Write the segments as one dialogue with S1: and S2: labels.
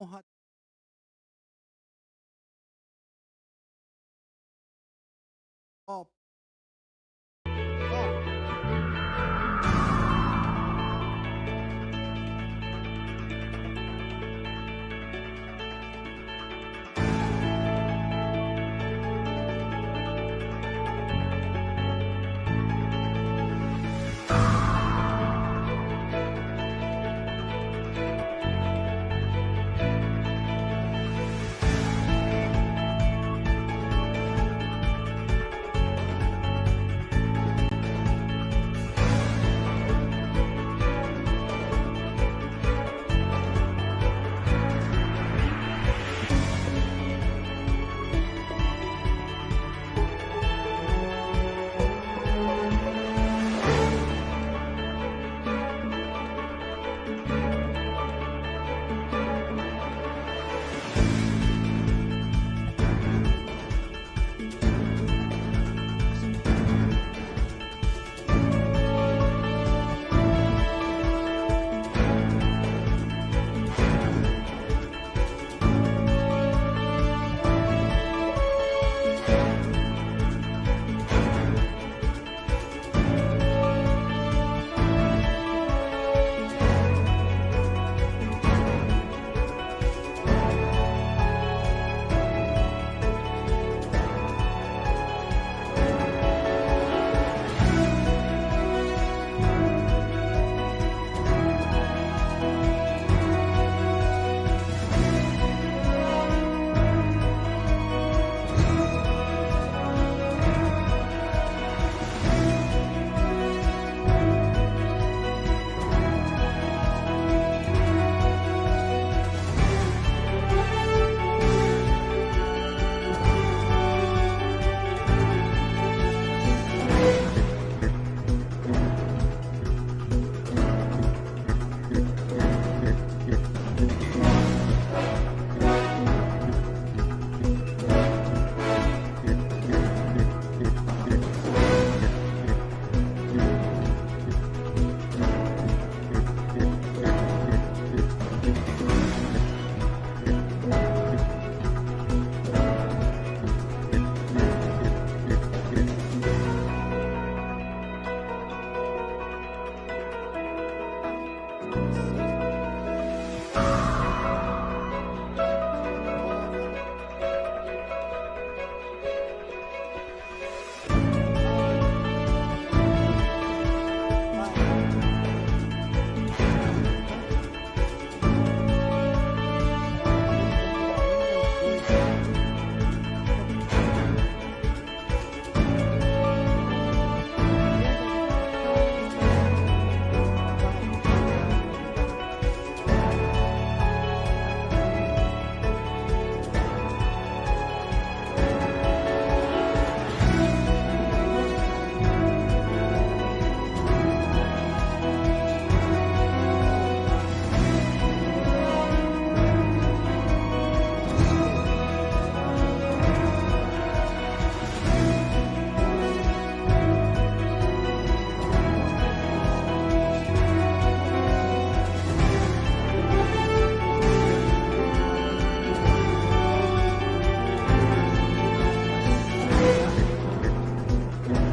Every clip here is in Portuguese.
S1: honra. Ó, ó,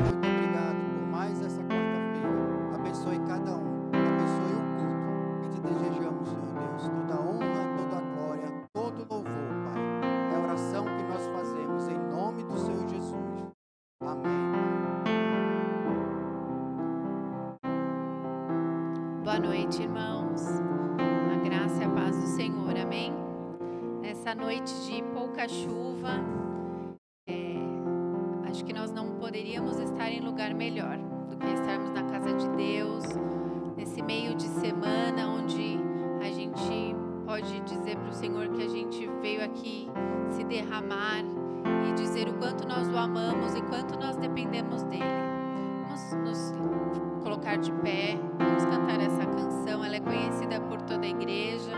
S1: muito obrigado por mais essa quarta-feira. Abençoe cada um. Abençoe o culto. E te desejamos, Senhor Deus, toda a honra, toda a glória, todo o louvor, Pai. É a oração que nós fazemos em nome do Senhor Jesus. Amém.
S2: Boa noite, irmãos. A graça e a paz do Senhor, amém? Nessa noite de pouca chuva, acho que nós não poderíamos estar em lugar melhor do que estarmos na casa de Deus, nesse meio de semana onde a gente pode dizer para o Senhor que a gente veio aqui se derramar e dizer o quanto nós o amamos e quanto nós dependemos dele. Vamos nos colocar de pé, vamos cantar essa canção, ela é conhecida por toda a igreja.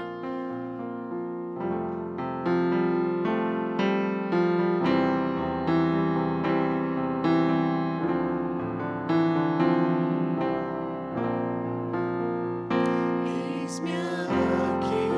S3: Eis-me aqui.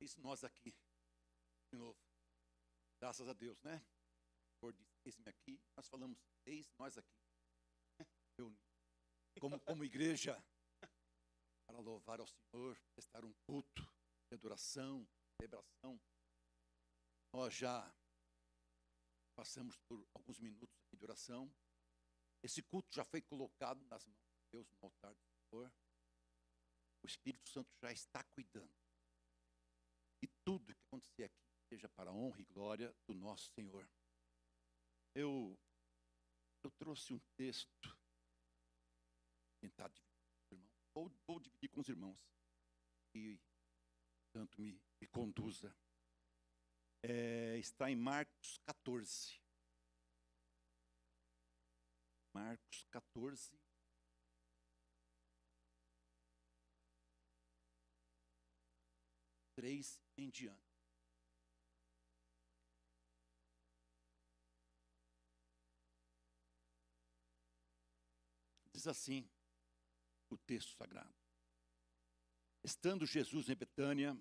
S3: Eis nós aqui, de novo. Graças a Deus, né? O Senhor disse, eis-me aqui. Nós falamos, eis nós aqui. Reunidos. Como igreja, para louvar ao Senhor, prestar um culto de adoração, celebração. Nós já passamos por alguns minutos de oração. Esse culto já foi colocado nas mãos de Deus no altar do Senhor. O Espírito Santo já está cuidando. E tudo que acontecer aqui seja para a honra e glória do nosso Senhor. Eu trouxe um texto, tentar dividir com os irmãos. Vou dividir com os irmãos. E tanto me conduza. Está em Marcos 14. Marcos 14. Três em diante. Diz assim o texto sagrado. Estando Jesus em Betânia,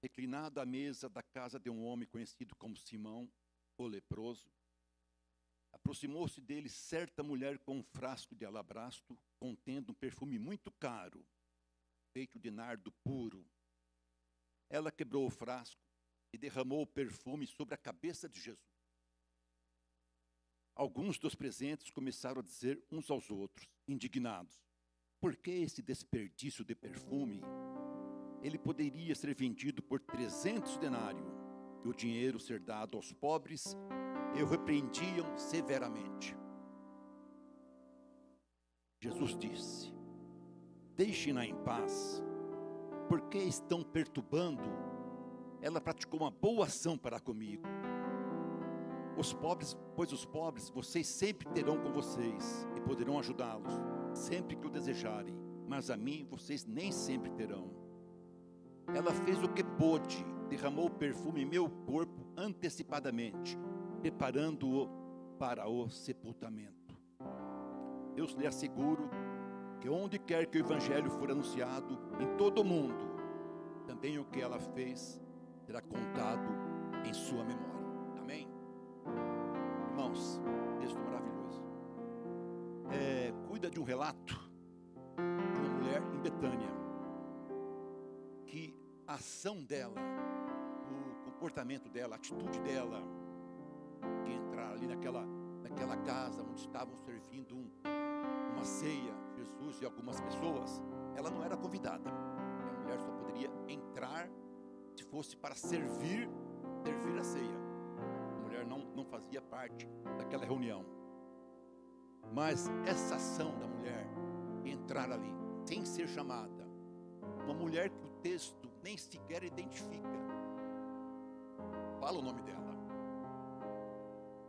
S3: reclinado à mesa da casa de um homem conhecido como Simão, o leproso, aproximou-se dele certa mulher com um frasco de alabastro, contendo um perfume muito caro, feito de nardo puro. Ela quebrou o frasco e derramou o perfume sobre a cabeça de Jesus. Alguns dos presentes começaram a dizer uns aos outros, indignados, por que esse desperdício de perfume? Ele poderia ser vendido por 300 denários e o dinheiro ser dado aos pobres, e o repreendiam severamente. Jesus disse, deixem-na em paz, porque estão perturbando? Ela praticou uma boa ação para comigo. Pois os pobres vocês sempre terão com vocês e poderão ajudá-los, sempre que o desejarem, mas a mim vocês nem sempre terão. Ela fez o que pôde, derramou o perfume em meu corpo antecipadamente, preparando-o para o sepultamento. Eu lhe asseguro que onde quer que o evangelho for anunciado, em todo o mundo, também o que ela fez será contado em sua memória. Amém? Irmãos, texto maravilhoso. Cuida de um relato de uma mulher em Betânia, que a ação dela, o comportamento dela, a atitude dela, de entrar ali naquela casa onde estavam servindo uma ceia, Jesus e algumas pessoas, ela não era convidada. A mulher só poderia entrar se fosse para servir a ceia. A mulher não fazia parte daquela reunião. Mas essa ação da mulher, entrar ali, sem ser chamada, uma mulher que o texto nem sequer identifica, fala o nome dela.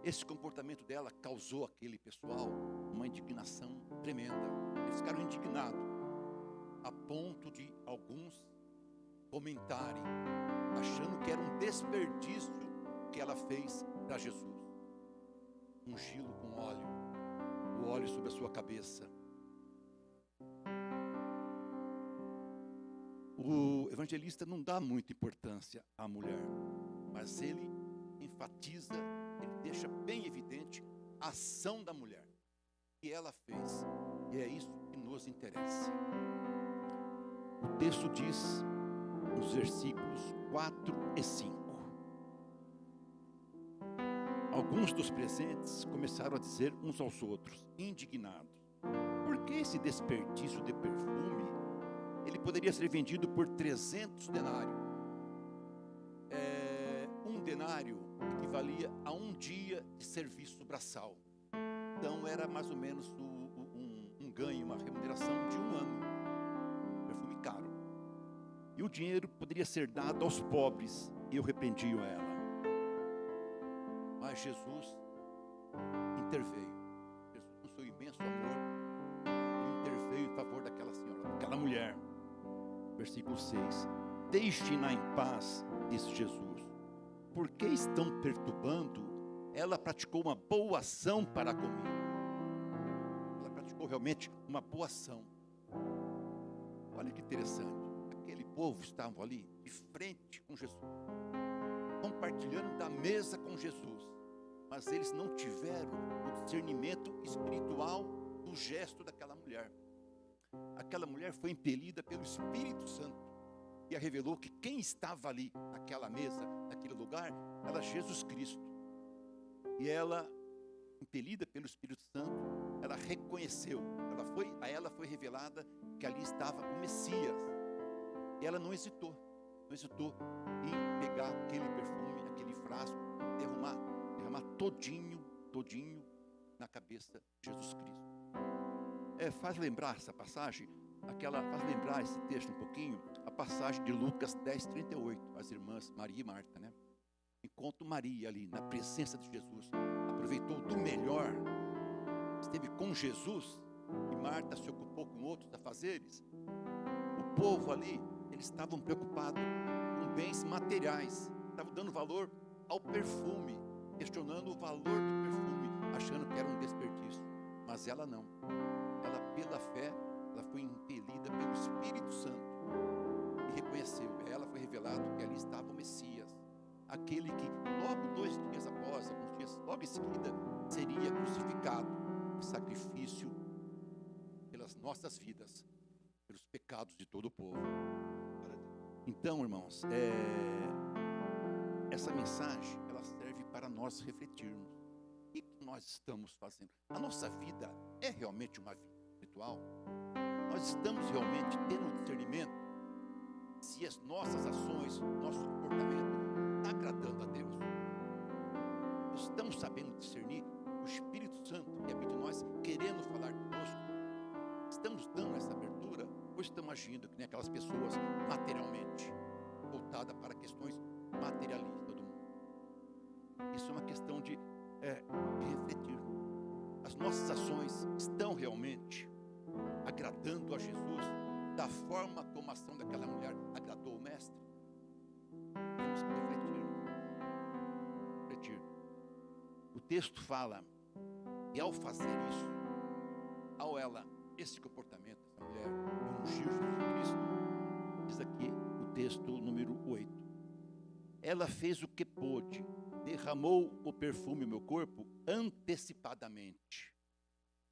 S3: Esse comportamento dela causou àquele pessoal uma indignação tremenda. Eles ficaram indignados, a ponto de alguns comentarem, achando que era um desperdício que ela fez para Jesus. Ungí-lo com óleo, o óleo sobre a sua cabeça. O evangelista não dá muita importância à mulher, mas ele enfatiza, ele deixa bem evidente a ação da mulher que ela fez, e é isso que nos interessa. O texto diz nos versículos 4 e 5. Alguns dos presentes começaram a dizer uns aos outros, indignados, por que esse desperdício de perfume? Ele poderia ser vendido por 300 denários. Um denário equivalia a um dia de serviço braçal. Então era mais ou menos um ganho, uma remuneração de um ano. Perfume caro. E o dinheiro poderia ser dado aos pobres, e eu repreendi ela. Mas Jesus interveio. Jesus, com seu imenso amor, ele interveio em favor daquela senhora, daquela mulher. Versículo 6. Deixe-na em paz, disse Jesus. Por que estão perturbando? Ela praticou uma boa ação para comigo. Ela praticou realmente uma boa ação. Olha que interessante. Aquele povo estavam ali, de frente com Jesus, compartilhando da mesa com Jesus, mas eles não tiveram o discernimento espiritual do gesto daquela mulher. Aquela mulher foi impelida pelo Espírito Santo e a revelou que quem estava ali naquela mesa, naquele lugar, era Jesus Cristo. E ela, impelida pelo Espírito Santo, ela reconheceu, a ela foi revelada que ali estava o Messias. E ela não hesitou em pegar aquele perfume, aquele frasco, derramar todinho na cabeça de Jesus Cristo. Faz lembrar essa passagem, faz lembrar esse texto um pouquinho, a passagem de Lucas 10:38, as irmãs Maria e Marta, né? Enquanto Maria ali, na presença de Jesus, aproveitou do melhor, esteve com Jesus, e Marta se ocupou com outros afazeres, o povo ali, eles estavam preocupados com bens materiais, estavam dando valor ao perfume, questionando o valor do perfume, achando que era um desperdício. Mas ela não. Ela, pela fé, ela foi impelida pelo Espírito Santo e reconheceu. A ela foi revelado que ali estava o Messias, aquele que logo 2 dias após, alguns dias logo em seguida, seria crucificado em sacrifício pelas nossas vidas, pelos pecados de todo o povo. Então, irmãos, essa mensagem, ela serve para nós refletirmos. O que nós estamos fazendo? A nossa vida é realmente uma vida espiritual? Nós estamos realmente tendo um discernimento se as nossas ações, nosso comportamento está agradando a Deus? Nós estamos sabendo discernir o Espírito Santo que habita em nós, querendo falar conosco? Estamos dando essa abertura ou estamos agindo que nem aquelas pessoas materialmente, voltadas para questões materialistas do mundo? Isso é uma questão de refletir. As nossas ações estão realmente agradando a Jesus da forma como a ação daquela mulher agradou o Mestre? Temos que refletir. O texto fala que ao fazer isso, esse comportamento, essa mulher ungiu Jesus Cristo, diz aqui o texto número 8, ela fez o que pôde, derramou o perfume no meu corpo antecipadamente,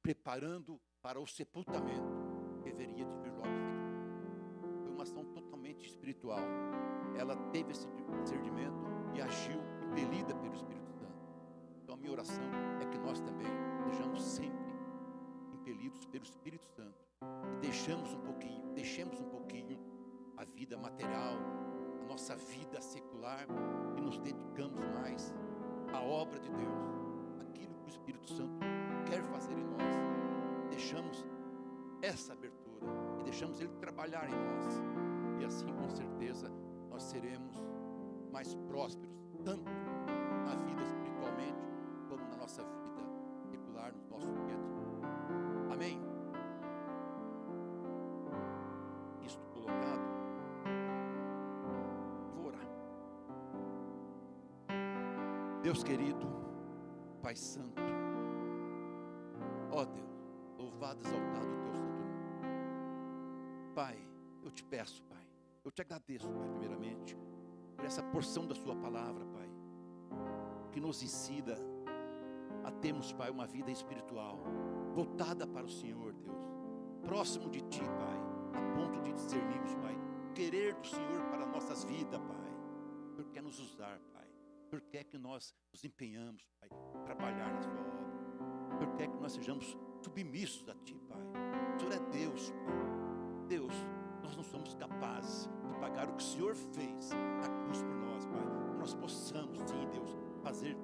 S3: preparando para o sepultamento que deveria de vir logo em seguida. Foi uma ação totalmente espiritual. Ela teve esse discernimento e agiu impelida pelo Espírito Santo. Então a minha oração é que nós também sejamos sempre impelidos pelo Espírito Santo e deixemos um pouquinho a vida material, a nossa vida secular, e nos dedicamos mais à obra de Deus, aquilo que o Espírito Santo quer fazer em nós. Deixamos essa abertura e deixamos Ele trabalhar em nós, e assim com certeza nós seremos mais prósperos, tanto na vida espiritualmente como na nossa vida secular, no nosso dia a dia. Amém? Isto colocado, vou orar. Deus querido, Pai Santo, ó Deus, louvado, exaltado o teu santo nome. Pai, eu te peço, Pai, eu te agradeço, Pai, primeiramente, por essa porção da sua palavra, Pai, que nos ensina a termos, Pai, uma vida espiritual, voltada para o Senhor, Deus, próximo de Ti, Pai, a ponto de discernirmos, Pai, querer do Senhor para nossas vidas, Pai. O Senhor quer nos usar, Pai. O Senhor quer que nós nos empenhamos, Pai, trabalhar na sua obra. O Senhor quer que nós sejamos submissos a Ti, Pai. O Senhor é Deus, Pai. Deus, nós não somos capazes de pagar o que o Senhor fez na cruz por nós, Pai. Nós possamos, sim, Deus, fazer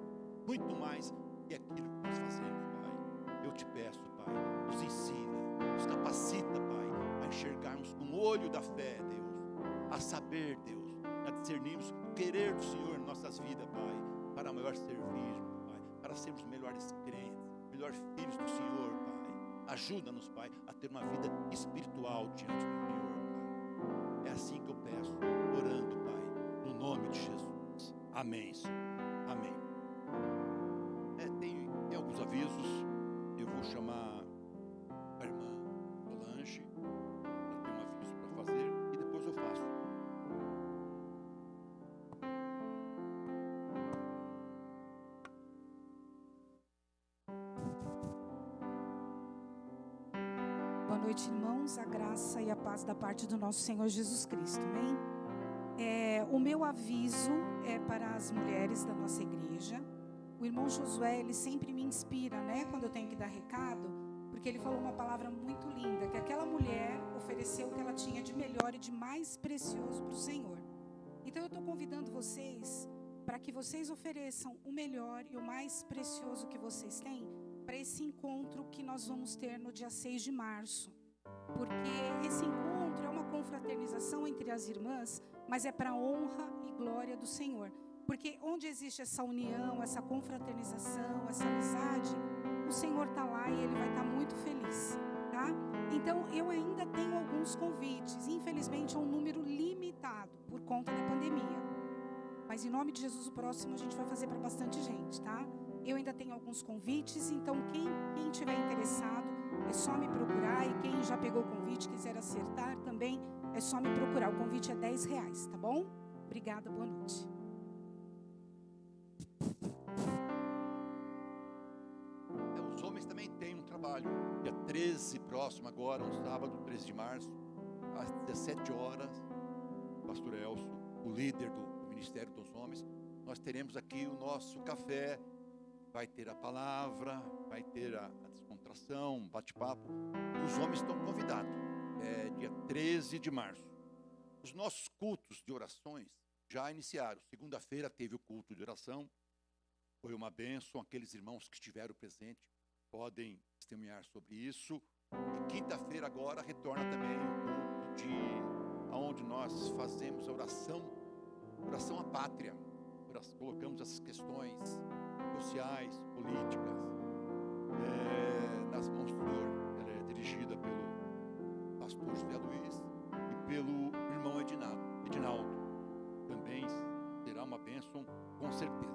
S3: muito mais que aquilo que nós fazemos, Pai. Eu te peço, Pai, nos ensina, nos capacita, Pai, a enxergarmos com o olho da fé, Deus, a saber, Deus, a discernirmos o querer do Senhor em nossas vidas, Pai, para melhor servirmos, Pai, para sermos melhores crentes, melhores filhos do Senhor, Pai. Ajuda-nos, Pai, a ter uma vida espiritual diante do Senhor, Pai. É assim que eu peço, orando, Pai, no nome de Jesus. Amém, Senhor. Amém. Tem alguns avisos. Eu vou chamar a irmã Solange, ela tem um aviso para fazer, e depois eu faço
S4: noite, irmãos. A graça e a paz da parte do nosso Senhor Jesus Cristo, amém? O meu aviso é para as mulheres da nossa igreja. O irmão Josué, ele sempre me inspira, né? Quando eu tenho que dar recado, porque ele falou uma palavra muito linda, que aquela mulher ofereceu o que ela tinha de melhor e de mais precioso para o Senhor. Então eu estou convidando vocês para que vocês ofereçam o melhor e o mais precioso que vocês têm para esse encontro que nós vamos ter no dia 6 de março. Porque esse encontro é uma confraternização entre as irmãs, mas é para a honra e glória do Senhor. Porque onde existe essa união, essa confraternização, essa amizade, o Senhor está lá e Ele vai estar muito feliz, tá? Então, eu ainda tenho alguns convites. Infelizmente, é um número limitado por conta da pandemia. Mas, em nome de Jesus, o próximo a gente vai fazer para bastante gente, tá? Eu ainda tenho alguns convites, então quem tiver interessado, é só me procurar. E quem já pegou o convite, quiser acertar também, é só me procurar. O convite é R$10, tá bom? Obrigada, boa noite.
S3: Os homens também têm um trabalho. Dia 13, próximo agora, um sábado, 13 de março, às 17 horas, pastor Elcio, o líder do Ministério dos Homens, nós teremos aqui o nosso café. Vai ter a palavra, vai ter a descontração, um bate-papo. Os homens estão convidados. É dia 13 de março. Os nossos cultos de orações já iniciaram. Segunda-feira teve o culto de oração. Foi uma bênção. Aqueles irmãos que estiveram presentes podem testemunhar sobre isso. E quinta-feira agora retorna também o culto onde nós fazemos a oração à pátria. Colocamos essas questões sociais, políticas, nas mãos do Senhor. Ela é dirigida pelo pastor José Luiz e pelo irmão Edinaldo. Também será uma bênção, com certeza.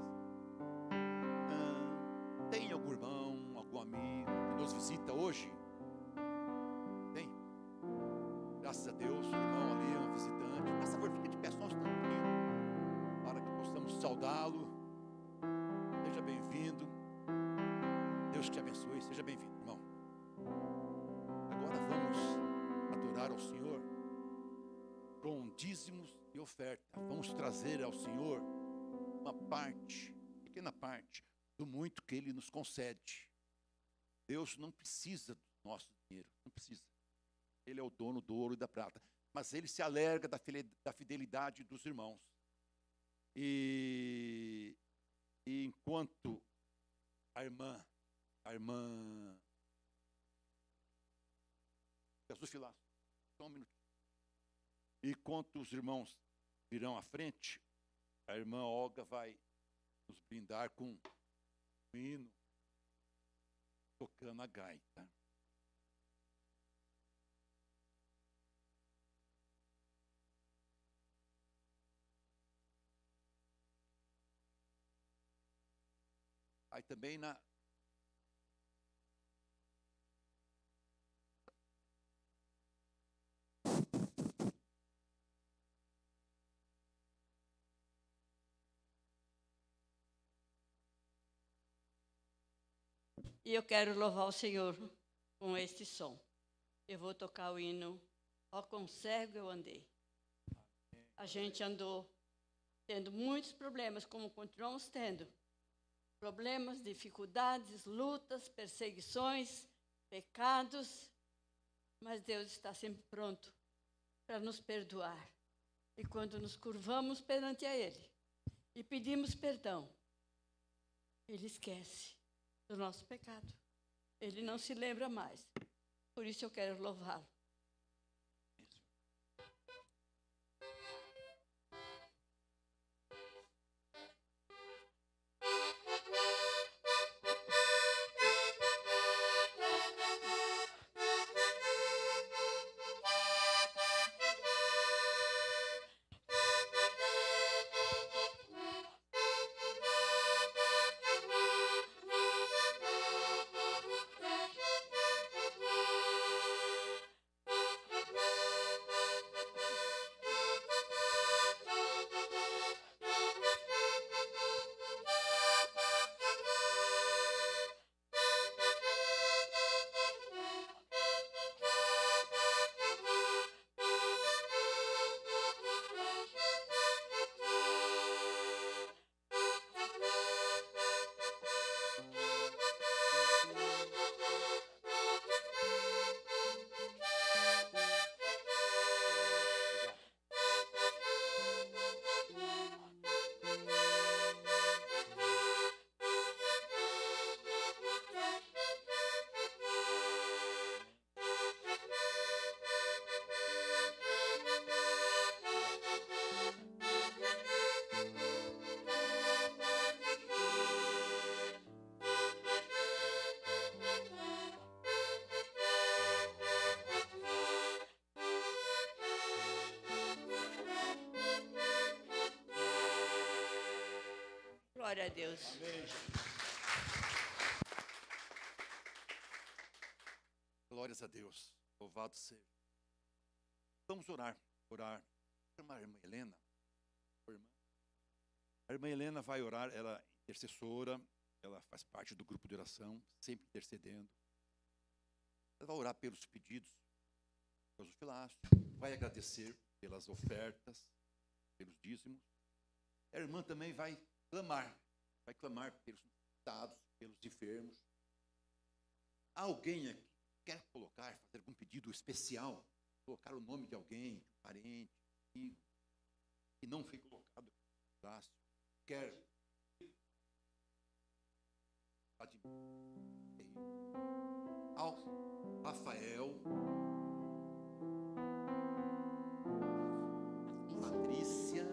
S3: Tem algum irmão, algum amigo que nos visita hoje? Tem? Graças a Deus, o irmão ali é um visitante. Por favor, fique de pé só um instantinho, para que possamos saudá-lo. Seja bem-vindo. Deus te abençoe. Seja bem-vindo, irmão. Agora vamos adorar ao Senhor com dízimos e oferta. Vamos trazer ao Senhor uma parte, pequena parte, do muito que Ele nos concede. Deus não precisa do nosso dinheiro, não precisa. Ele é o dono do ouro e da prata. Mas Ele se alerga da fidelidade dos irmãos. E enquanto a irmã Jesus Filaço, só um minutinho. E enquanto os irmãos virão à frente, a irmã Olga vai nos brindar com um hino, tocando a gaita. Aí também
S5: E eu quero louvar o Senhor com este som. Eu vou tocar o hino Ó Quão Cego Eu Andei. A gente andou tendo muitos problemas, como continuamos tendo. Problemas, dificuldades, lutas, perseguições, pecados. Mas Deus está sempre pronto para nos perdoar. E quando nos curvamos perante a Ele e pedimos perdão, Ele esquece do nosso pecado. Ele não se lembra mais. Por isso eu quero louvá-lo. Glória a Deus.
S3: Amém. Glórias a Deus. Louvado seja. Vamos orar. Chama a irmã Helena. A irmã Helena vai orar, ela é intercessora, ela faz parte do grupo de oração, sempre intercedendo. Ela vai orar pelos pedidos, pelos filastros, vai agradecer pelas ofertas, pelos dízimos. A irmã também vai clamar pelos necessitados, pelos enfermos. Há alguém aqui que quer colocar, fazer algum pedido especial, colocar o nome de alguém, de um parente, amigo, que não foi colocado no filastro, quer ao Rafael, Patrícia,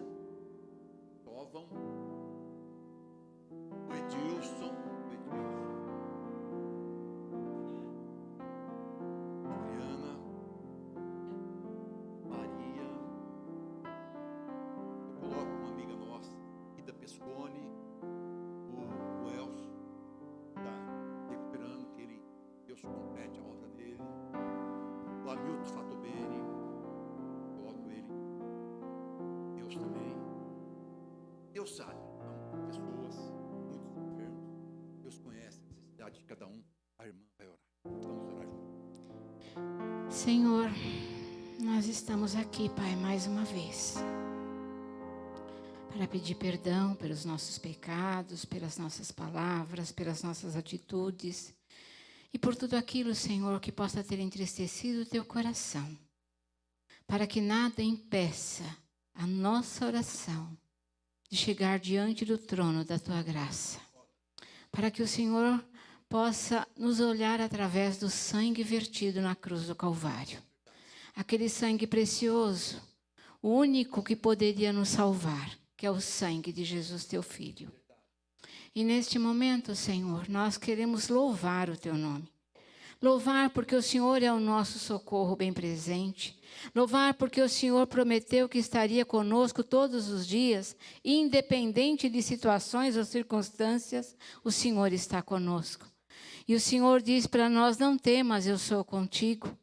S3: Tovam, o Edilson, Adriana, Maria. Eu coloco uma amiga nossa, Ida Pescone, o Elcio, está recuperando, que Deus complete a obra dele. O Hamilton Fatobene, coloco ele. Deus também. Deus sabe, há pessoas, muitos enfermos. Deus conhece a necessidade de cada um. A irmã vai orar. Vamos orar juntos.
S6: Senhor, nós estamos aqui, Pai, mais uma vez, para pedir perdão pelos nossos pecados, pelas nossas palavras, pelas nossas atitudes e por tudo aquilo, Senhor, que possa ter entristecido o teu coração, para que nada impeça a nossa oração de chegar diante do trono da tua graça, para que o Senhor possa nos olhar através do sangue vertido na cruz do Calvário, aquele sangue precioso, o único que poderia nos salvar, que é o sangue de Jesus, teu Filho. E neste momento, Senhor, nós queremos louvar o teu nome. Louvar porque o Senhor é o nosso socorro bem presente. Louvar porque o Senhor prometeu que estaria conosco todos os dias, independente de situações ou circunstâncias, o Senhor está conosco. E o Senhor diz para nós: não temas, eu sou contigo.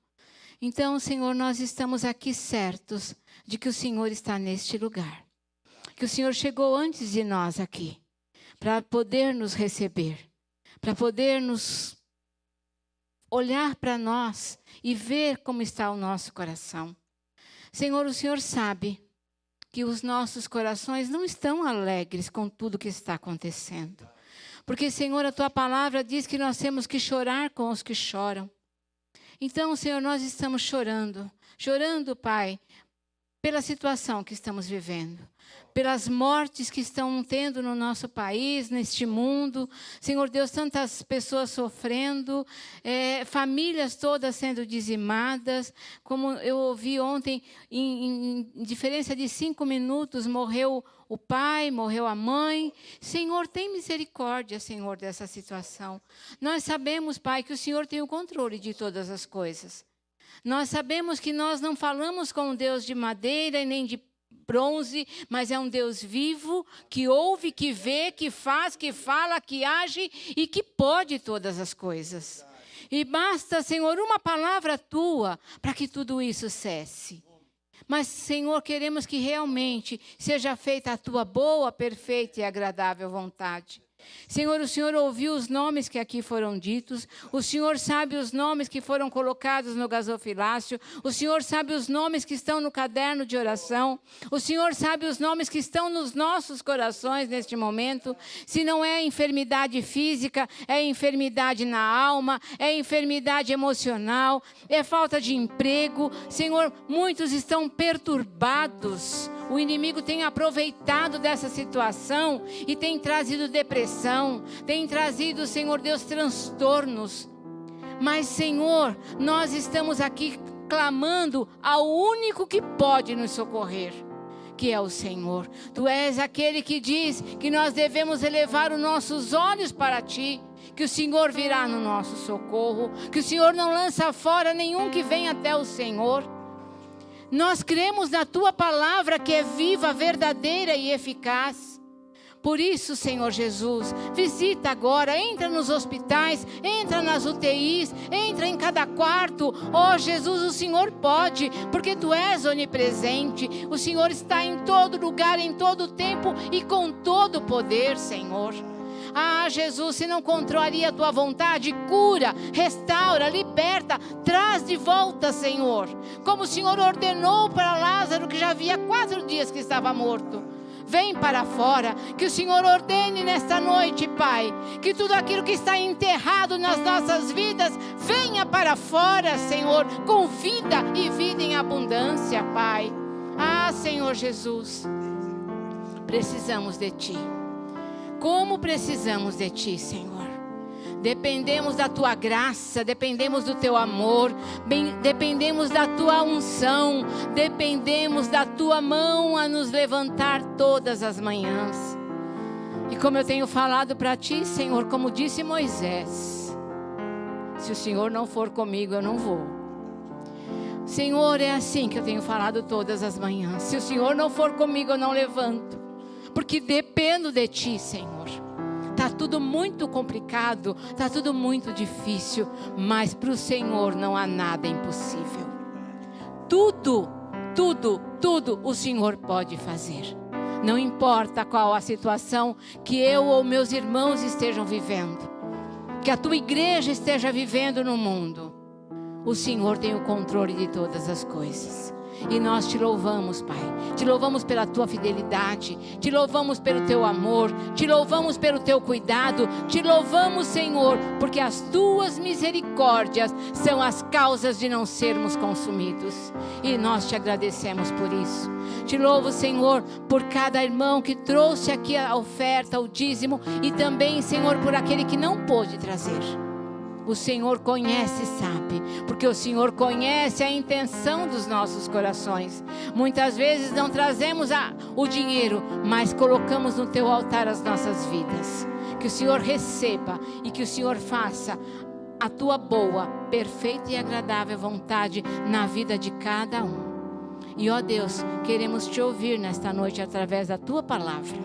S6: Então, Senhor, nós estamos aqui certos de que o Senhor está neste lugar. Que o Senhor chegou antes de nós aqui, para poder nos receber, para poder nos olhar para nós e ver como está o nosso coração. Senhor, o Senhor sabe que os nossos corações não estão alegres com tudo que está acontecendo. Porque, Senhor, a tua palavra diz que nós temos que chorar com os que choram. Então, Senhor, nós estamos chorando, Pai, pela situação que estamos vivendo, pelas mortes que estão tendo no nosso país, neste mundo. Senhor Deus, tantas pessoas sofrendo, famílias todas sendo dizimadas. Como eu ouvi ontem, em diferença de 5 minutos, morreu o pai, morreu a mãe. Senhor, tem misericórdia, Senhor, dessa situação. Nós sabemos, Pai, que o Senhor tem o controle de todas as coisas. Nós sabemos que nós não falamos com um Deus de madeira e nem de bronze, mas é um Deus vivo, que ouve, que vê, que faz, que fala, que age e que pode todas as coisas. E basta, Senhor, uma palavra tua para que tudo isso cesse. Mas, Senhor, queremos que realmente seja feita a tua boa, perfeita e agradável vontade. Senhor, o Senhor ouviu os nomes que aqui foram ditos, o Senhor sabe os nomes que foram colocados no gasofilácio, o Senhor sabe os nomes que estão no caderno de oração, o Senhor sabe os nomes que estão nos nossos corações neste momento. Se não é enfermidade física, é enfermidade na alma, é enfermidade emocional, é falta de emprego. Senhor, muitos estão perturbados. O inimigo tem aproveitado dessa situação e tem trazido depressão, tem trazido, Senhor Deus, transtornos. Mas, Senhor, nós estamos aqui clamando ao único que pode nos socorrer, que é o Senhor. Tu és aquele que diz que nós devemos elevar os nossos olhos para Ti, que o Senhor virá no nosso socorro, que o Senhor não lança fora nenhum que vem até o Senhor. Nós cremos na Tua palavra, que é viva, verdadeira e eficaz. Por isso, Senhor Jesus, visita agora, entra nos hospitais, entra nas UTIs, entra em cada quarto. Oh Jesus, o Senhor pode, porque Tu és onipresente. O Senhor está em todo lugar, em todo tempo e com todo poder, Senhor. Ah, Jesus, se não contraria a Tua vontade, cura, restaura, liberta, traz de volta, Senhor. Como o Senhor ordenou para Lázaro, que já havia 4 dias que estava morto. Vem para fora, que o Senhor ordene nesta noite, Pai, que tudo aquilo que está enterrado nas nossas vidas, venha para fora, Senhor, com vida e vida em abundância, Pai. Ah, Senhor Jesus, precisamos de Ti. Como precisamos de Ti, Senhor. Dependemos da Tua graça, dependemos do Teu amor, dependemos da Tua unção, dependemos da Tua mão a nos levantar todas as manhãs. E como eu tenho falado para Ti, Senhor, como disse Moisés, se o Senhor não for comigo, eu não vou. Senhor, é assim que eu tenho falado todas as manhãs. Se o Senhor não for comigo, eu não levanto, porque dependo de Ti, Senhor. Está tudo muito complicado, está tudo muito difícil, mas para o Senhor não há nada impossível. Tudo o Senhor pode fazer. Não importa qual a situação que eu ou meus irmãos estejam vivendo, que a Tua igreja esteja vivendo no mundo, o Senhor tem o controle de todas as coisas. E nós Te louvamos, Pai. Te louvamos pela Tua fidelidade. Te louvamos pelo Teu amor. Te louvamos pelo Teu cuidado. Te louvamos, Senhor, porque as Tuas misericórdias são as causas de não sermos consumidos. E nós Te agradecemos por isso. Te louvo, Senhor, por cada irmão que trouxe aqui a oferta, o dízimo. E também, Senhor, por aquele que não pôde trazer. O Senhor conhece e sabe, porque o Senhor conhece a intenção dos nossos corações. Muitas vezes não trazemos o dinheiro, mas colocamos no Teu altar as nossas vidas. Que o Senhor receba e que o Senhor faça a Tua boa, perfeita e agradável vontade na vida de cada um. E ó Deus, queremos Te ouvir nesta noite através da Tua palavra,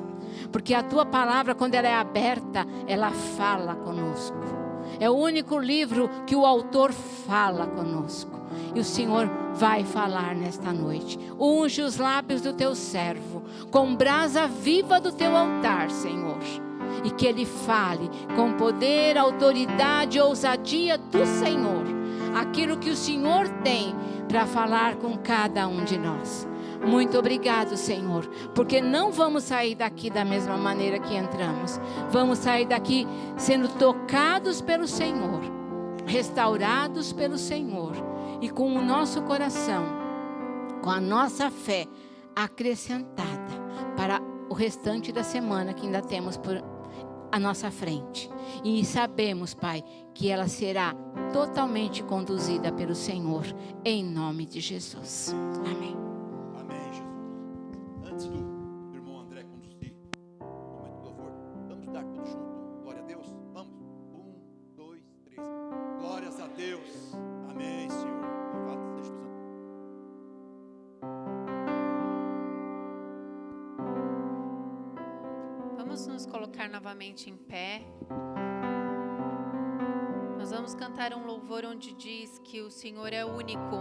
S6: porque a Tua palavra, quando ela é aberta, ela fala conosco. É o único livro que o autor fala conosco. E o Senhor vai falar nesta noite. Unge os lábios do Teu servo com brasa viva do Teu altar, Senhor. E que ele fale com poder, autoridade e ousadia do Senhor. Aquilo que o Senhor tem para falar com cada um de nós. Muito obrigado, Senhor, porque não vamos sair daqui da mesma maneira que entramos. Vamos sair daqui sendo tocados pelo Senhor, restaurados pelo Senhor e com o nosso coração, com a nossa fé acrescentada para o restante da semana que ainda temos por à nossa frente. E sabemos, Pai, que ela será totalmente conduzida pelo Senhor, em nome de Jesus. Amém.
S3: Antes do irmão André conduzir o momento do louvor, vamos dar tudo junto. Glória a Deus. Vamos. 1, 2, 3. Glórias a Deus. Amém, Senhor. Louvado seja o Santo.
S2: Vamos nos colocar novamente em pé. Nós vamos cantar um louvor onde diz que o Senhor é único.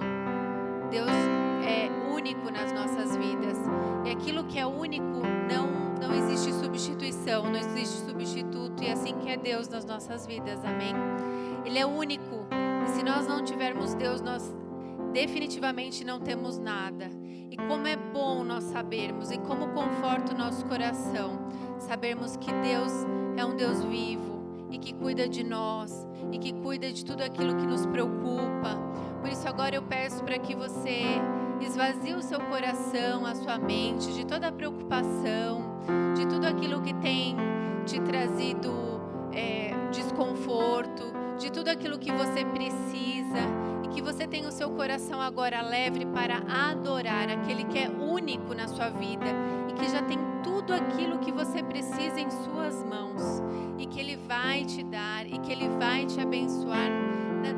S2: Deus é único nas nossas vidas. E aquilo que é único, não existe substituição, não existe substituto. E assim que é Deus nas nossas vidas, amém? Ele é único. E se nós não tivermos Deus, nós definitivamente não temos nada. E como é bom nós sabermos, e como conforta o nosso coração, sabermos que Deus é um Deus vivo, e que cuida de nós, e que cuida de tudo aquilo que nos preocupa. Por isso agora eu peço para que você esvazie o seu coração, a sua mente, de toda a preocupação, de tudo aquilo que tem te trazido desconforto, de tudo aquilo que você precisa, e que você tenha o seu coração agora livre para adorar aquele que é único na sua vida, e que já tem tudo aquilo que você precisa em suas mãos, e que Ele vai te dar, e que Ele vai te abençoar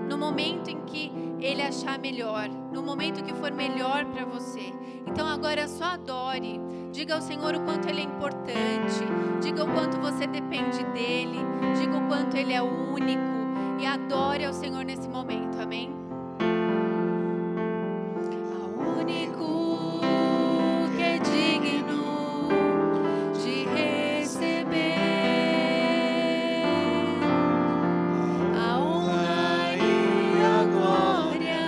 S2: no momento em que Ele achar melhor, no momento que for melhor para você. Então agora só adore, Diga ao Senhor o quanto Ele é importante. Diga o quanto você depende dEle. Diga o quanto Ele é único. E adore ao Senhor nesse momento. Amém? Ao único que é digno de receber a honra e a glória,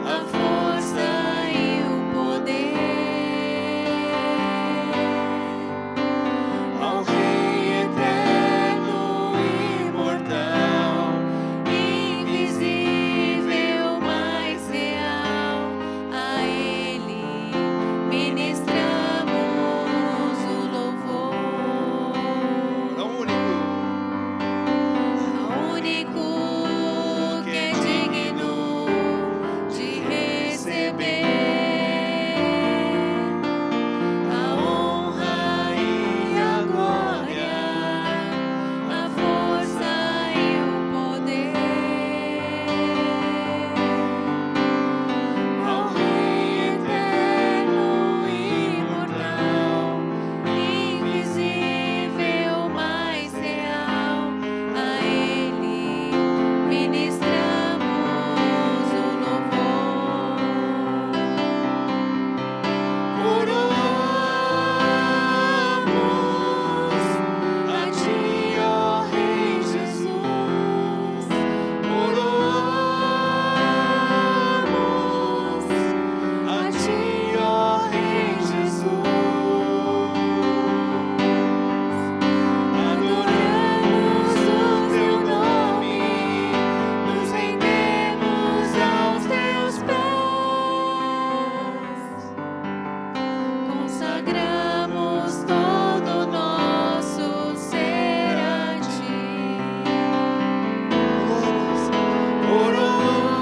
S2: a força e o poder, ao Rei eterno e imortal, invisível, mas real, a Ele ministramos o louvor. Ao único que é digno de receber a honra e a glória, a força e o poder, ao Rei eterno e imortal, invisível, mas real, a Ele ministramos o louvor. Coroamos a Ti, ó Rei Jesus. Coroamos a Ti, ó Rei Jesus. Adoramos o Teu nome, nos rendemos aos Teus pés. Consagramos todo o nosso ser a Ti. Coroamos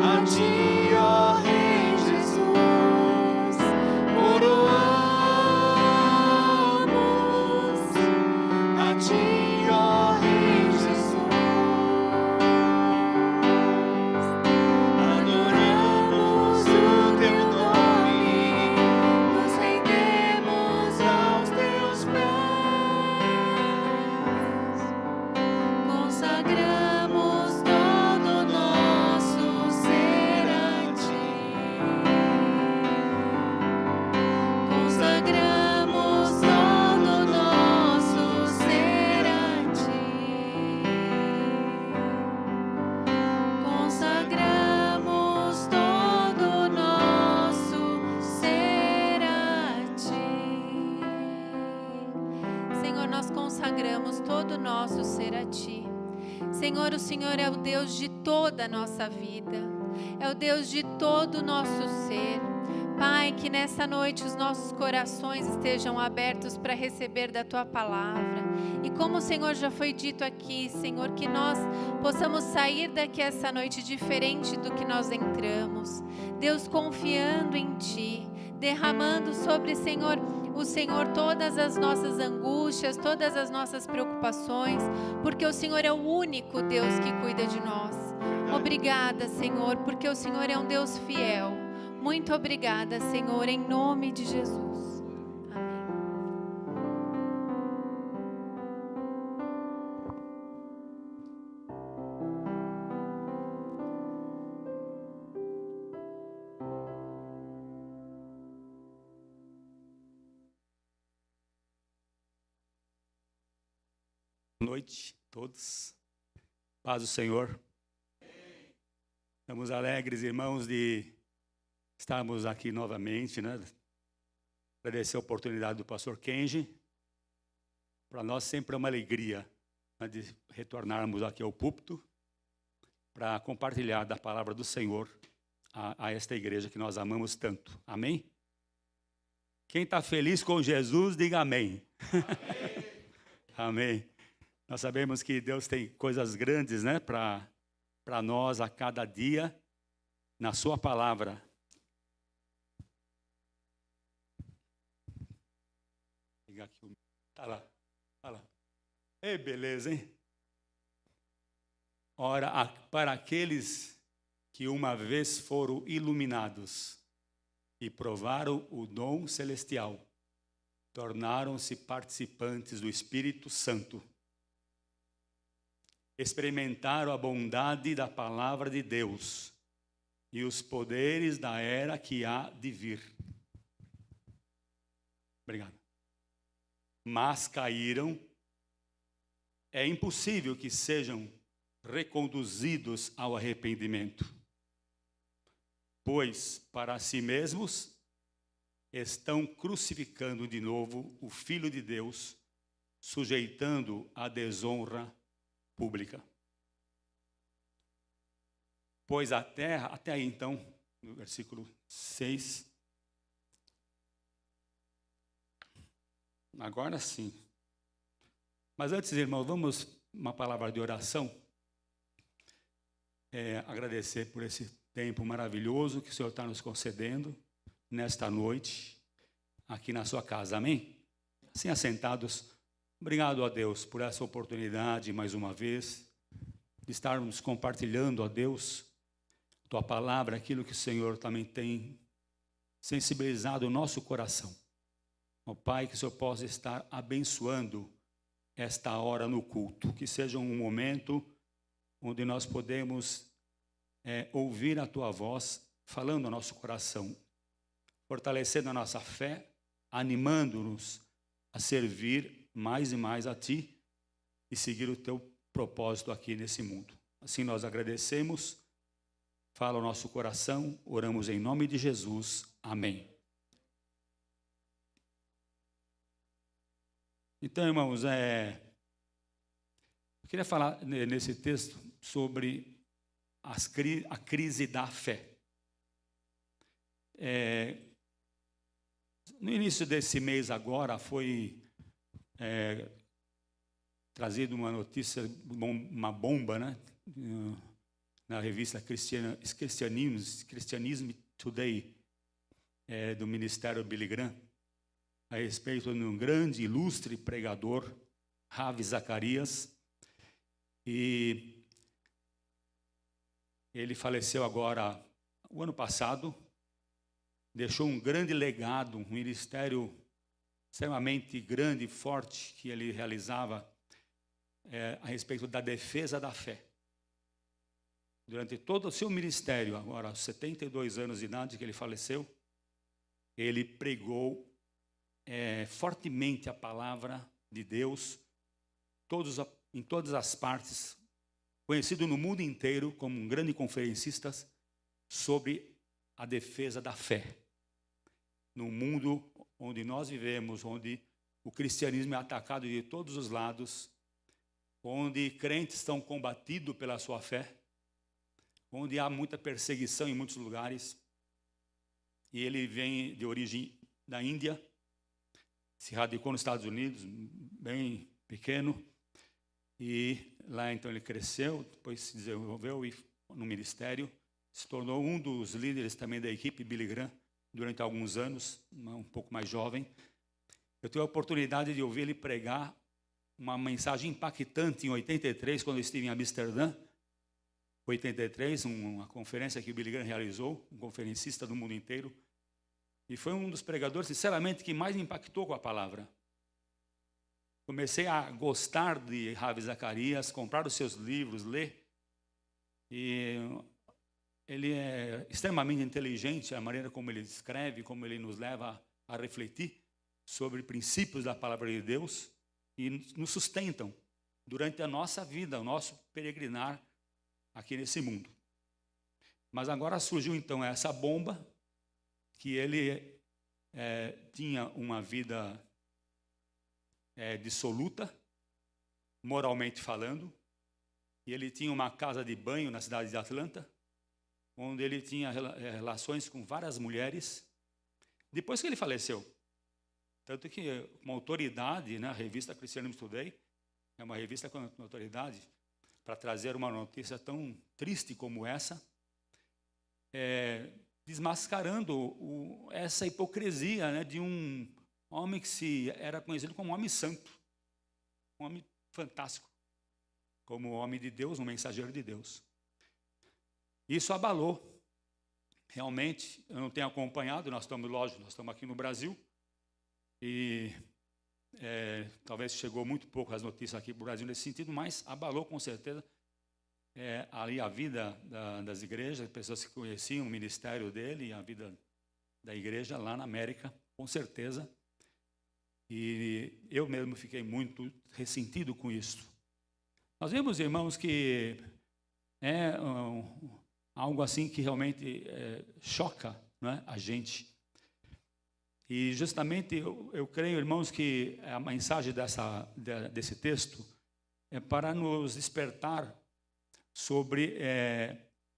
S2: a Ti, ó Rei Jesus. Coroamos a Ti, ó Rei Jesus. Adoramos o Teu nome, nos rendemos aos Teus pés. Consagramos todo o nosso ser a Ti. Consagramos todo o nosso ser a Ti. Consagramos todo o nosso ser a Ti. Senhor, nós consagramos todo o nosso ser a Ti. Senhor, o Senhor é o Deus de toda a nossa vida, é o Deus de todo o nosso ser. Pai, que nessa noite os nossos corações estejam abertos para receber da Tua palavra. E como o Senhor já foi dito aqui, Senhor, que nós possamos sair daqui essa noite diferente do que nós entramos. Deus, confiando em Ti, derramando sobre, Senhor, o Senhor todas as nossas angústias, todas as nossas preocupações, porque o Senhor é o único Deus que cuida de nós. Obrigada, Senhor, porque o Senhor é um Deus fiel. Muito obrigada, Senhor, em nome de Jesus. Amém.
S7: Boa noite a todos. Paz do Senhor. Estamos alegres, irmãos, de estarmos aqui novamente, né? Agradecer a oportunidade do pastor Kenji. Para nós sempre é uma alegria, né, de retornarmos aqui ao púlpito para compartilhar da palavra do Senhor a esta igreja que nós amamos tanto. Amém? Quem está feliz com Jesus, diga amém. Amém. Nós sabemos que Deus tem coisas grandes, né, para nós a cada dia, na sua palavra. Pegar aqui o... Tá lá. Ei, beleza, hein? Ora, para aqueles que uma vez foram iluminados e provaram o dom celestial, tornaram-se participantes do Espírito Santo. Experimentaram a bondade da palavra de Deus e os poderes da era que há de vir. Obrigado. Mas caíram. É impossível que sejam reconduzidos ao arrependimento, pois para si mesmos estão crucificando de novo o Filho de Deus, sujeitando a desonra pública. Pois a terra, até aí então, no versículo 6, agora sim. Mas antes, irmãos, vamos uma palavra de oração. Agradecer por esse tempo maravilhoso que o Senhor está nos concedendo nesta noite, aqui na sua casa, amém? Assim, assentados, obrigado a Deus por essa oportunidade, mais uma vez, de estarmos compartilhando, a Deus, tua palavra, aquilo que o Senhor também tem sensibilizado o nosso coração. Ó Pai, que o Senhor possa estar abençoando esta hora no culto, que seja um momento onde nós podemos ouvir a tua voz, falando ao nosso coração, fortalecendo a nossa fé, animando-nos a servir mais e mais a ti e seguir o teu propósito aqui nesse mundo. Assim nós agradecemos, fala o nosso coração, oramos em nome de Jesus, amém. Então, irmãos, eu queria falar nesse texto sobre a crise da fé. No início desse mês agora foi trazida uma notícia, uma bomba, né, na revista Christianism Today, do Ministério Billy Graham, a respeito de um grande, ilustre pregador, Ravi Zacarias, e ele faleceu agora, o ano passado, deixou um grande legado, um ministério extremamente grande e forte que ele realizava a respeito da defesa da fé. Durante todo o seu ministério, agora aos 72 anos de idade que ele faleceu, ele pregou fortemente a palavra de Deus, em todas as partes, conhecido no mundo inteiro como um grande conferencista sobre a defesa da fé. No mundo onde nós vivemos, onde o cristianismo é atacado de todos os lados, onde crentes estão combatidos pela sua fé, onde há muita perseguição em muitos lugares, e ele vem de origem da Índia, se radicou nos Estados Unidos, bem pequeno, e lá então ele cresceu, depois se desenvolveu no ministério, se tornou um dos líderes também da equipe Billy Graham durante alguns anos, um pouco mais jovem. Eu tive a oportunidade de ouvir ele pregar uma mensagem impactante em 83, quando eu estive em Amsterdã. 83, uma conferência que o Billy Graham realizou, um conferencista do mundo inteiro. E foi um dos pregadores, sinceramente, que mais me impactou com a palavra. Comecei a gostar de Ravi Zacarias, comprar os seus livros, ler. E ele é extremamente inteligente, a maneira como ele escreve, como ele nos leva a refletir sobre princípios da palavra de Deus e nos sustentam durante a nossa vida, o nosso peregrinar aqui nesse mundo. Mas agora surgiu então essa bomba, que ele tinha uma vida dissoluta, moralmente falando, e ele tinha uma casa de banho na cidade de Atlanta, onde ele tinha relações com várias mulheres, depois que ele faleceu. Tanto que uma autoridade, né, a revista Christianism Today, é uma revista com autoridade, para trazer uma notícia tão triste como essa, desmascarando essa hipocrisia, né, de um homem que era conhecido como um homem santo, um homem fantástico, como homem de Deus, um mensageiro de Deus. Isso abalou. Realmente, eu não tenho acompanhado, nós estamos aqui no Brasil, e talvez chegou muito pouco as notícias aqui para o Brasil nesse sentido, mas abalou com certeza ali a vida das igrejas, pessoas que conheciam o ministério dele e a vida da igreja lá na América, com certeza. E eu mesmo fiquei muito ressentido com isso. Nós vemos, irmãos, que algo assim que realmente choca, não é, a gente. E justamente eu creio, irmãos, que a mensagem desse texto é para nos despertar sobre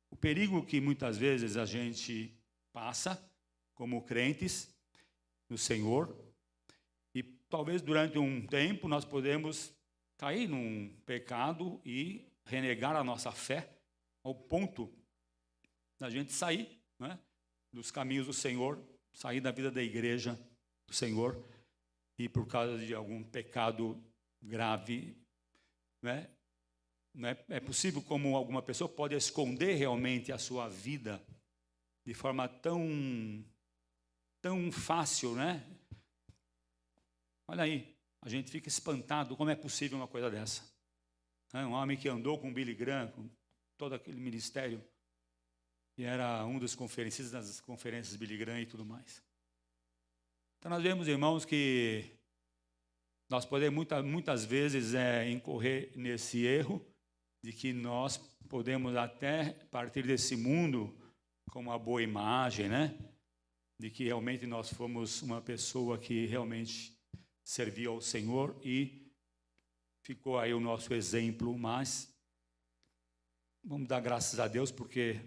S7: o perigo que muitas vezes a gente passa como crentes no Senhor, e talvez durante um tempo nós podemos cair num pecado e renegar a nossa fé ao ponto da gente sair, né, dos caminhos do Senhor, sair da vida da igreja do Senhor, e por causa de algum pecado grave, né, não é possível como alguma pessoa pode esconder realmente a sua vida de forma tão fácil, né? Olha aí, a gente fica espantado, como é possível uma coisa dessa? Um homem que andou com Billy Graham, com todo aquele ministério, e era um dos conferencistas das conferências de Billy Graham e tudo mais. Então nós vemos, irmãos, que nós podemos muitas vezes incorrer nesse erro de que nós podemos até partir desse mundo com uma boa imagem, né? De que realmente nós fomos uma pessoa que realmente serviu ao Senhor e ficou aí o nosso exemplo, mas vamos dar graças a Deus porque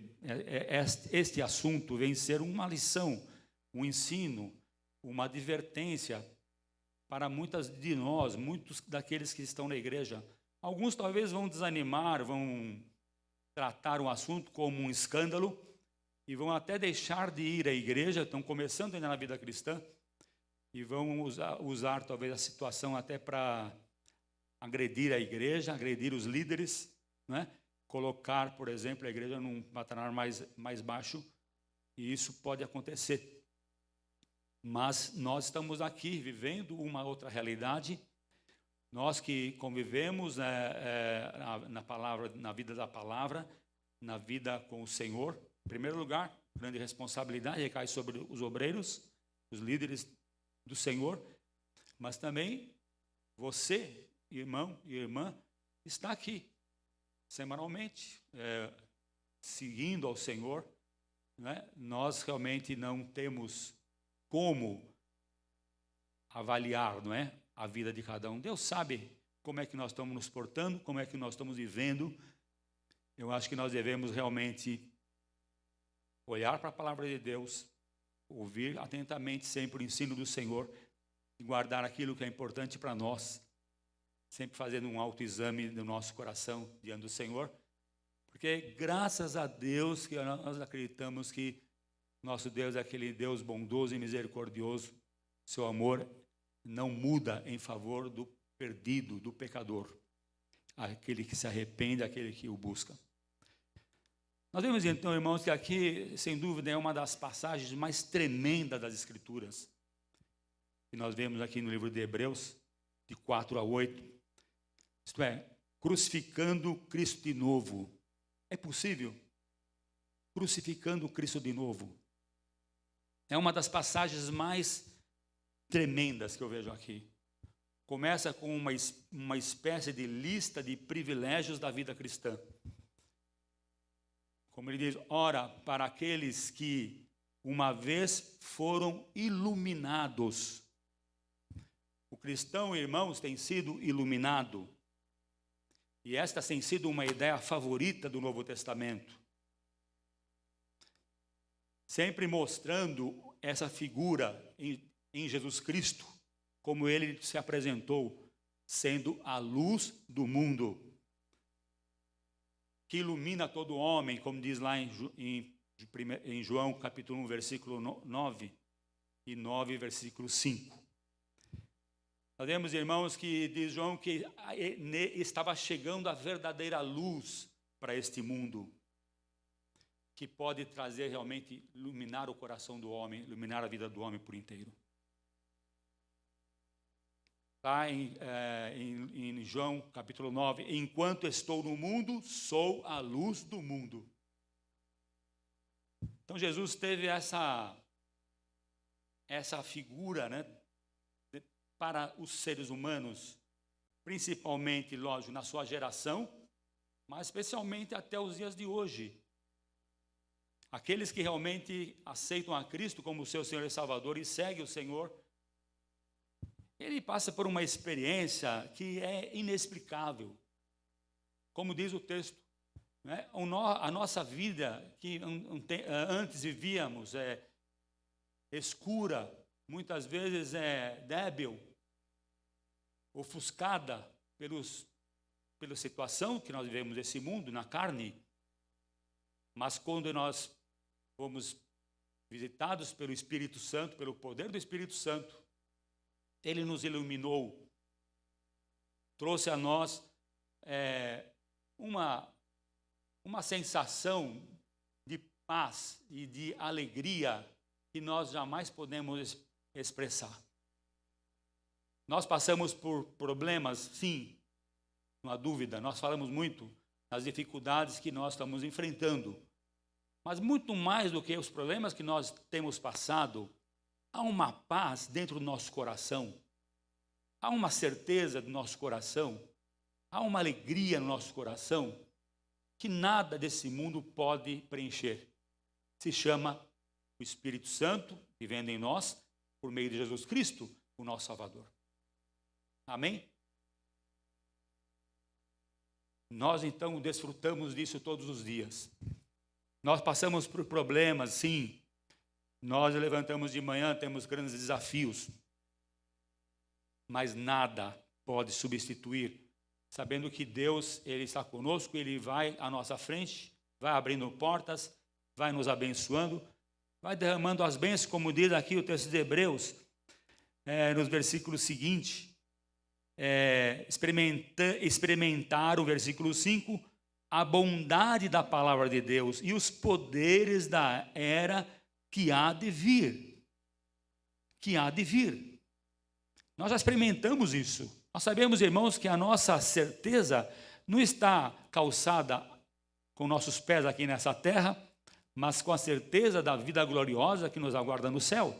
S7: este assunto vem ser uma lição, um ensino, uma advertência para muitas de nós, muitos daqueles que estão na igreja. Alguns talvez vão desanimar, vão tratar o assunto como um escândalo e vão até deixar de ir à igreja, estão começando ainda na vida cristã e vão usar talvez a situação até para agredir a igreja, agredir os líderes, né? Colocar, por exemplo, a igreja num patamar mais baixo, e isso pode acontecer. Mas nós estamos aqui vivendo uma outra realidade. Nós que convivemos na palavra, na vida da palavra, na vida com o Senhor, em primeiro lugar, grande responsabilidade recai sobre os obreiros, os líderes do Senhor, mas também você, irmão e irmã, está aqui semanalmente, seguindo ao Senhor, né? Nós realmente não temos como avaliar, não é, a vida de cada um. Deus sabe como é que nós estamos nos portando, como é que nós estamos vivendo. Eu acho que nós devemos realmente olhar para a palavra de Deus, ouvir atentamente sempre o ensino do Senhor e guardar aquilo que é importante para nós, sempre fazendo um autoexame do nosso coração diante do Senhor, porque graças a Deus que nós acreditamos que nosso Deus é aquele Deus bondoso e misericordioso. Seu amor não muda em favor do perdido, do pecador, aquele que se arrepende, aquele que o busca. Nós vemos então, irmãos, que aqui, sem dúvida, é uma das passagens mais tremendas das Escrituras, que nós vemos aqui no livro de Hebreus, de 4 a 8, isto é, crucificando Cristo de novo. É possível? Crucificando Cristo de novo. É uma das passagens mais tremendas que eu vejo aqui. Começa com uma espécie de lista de privilégios da vida cristã. Como ele diz, ora, para aqueles que uma vez foram iluminados. O cristão, irmãos, tem sido iluminado. E esta tem sido uma ideia favorita do Novo Testamento. Sempre mostrando essa figura em Jesus Cristo, como ele se apresentou, sendo a luz do mundo, que ilumina todo homem, como diz lá em João capítulo 1, versículo 9, e 9, versículo 5. Nós vemos, irmãos, que diz João que estava chegando a verdadeira luz para este mundo. que pode trazer realmente, iluminar o coração do homem, iluminar a vida do homem por inteiro. Está em João capítulo 9, enquanto estou no mundo, sou a luz do mundo. Então Jesus teve essa figura, né, para os seres humanos, principalmente, lógico, na sua geração, mas especialmente até os dias de hoje. Aqueles que realmente aceitam a Cristo como seu Senhor e Salvador e seguem o Senhor, ele passa por uma experiência que é inexplicável. Como diz o texto, né? A nossa vida, que antes vivíamos, é escura, muitas vezes é débil, ofuscada pela situação que nós vivemos nesse mundo, na carne. Mas quando nós fomos visitados pelo Espírito Santo, pelo poder do Espírito Santo, ele nos iluminou, trouxe a nós uma sensação de paz e de alegria que nós jamais podemos expressar. Nós passamos por problemas, sim, não há dúvida. Nós falamos muito das dificuldades que nós estamos enfrentando. Mas muito mais do que os problemas que nós temos passado, há uma paz dentro do nosso coração, há uma certeza do nosso coração, há uma alegria no nosso coração que nada desse mundo pode preencher. Se chama o Espírito Santo, vivendo em nós, por meio de Jesus Cristo, o nosso Salvador. Amém? Nós, então, desfrutamos disso todos os dias. Nós passamos por problemas, sim. Nós levantamos de manhã, temos grandes desafios. Mas nada pode substituir, sabendo que Deus, Ele está conosco, Ele vai à nossa frente, vai abrindo portas, vai nos abençoando, vai derramando as bênçãos, como diz aqui o texto de Hebreus, nos versículos seguintes. Experimentar o versículo 5, a bondade da palavra de Deus e os poderes da era que há de vir. Que há de vir. Nós já experimentamos isso. Nós sabemos, irmãos, que a nossa certeza não está calçada com nossos pés aqui nessa terra, mas com a certeza da vida gloriosa que nos aguarda no céu.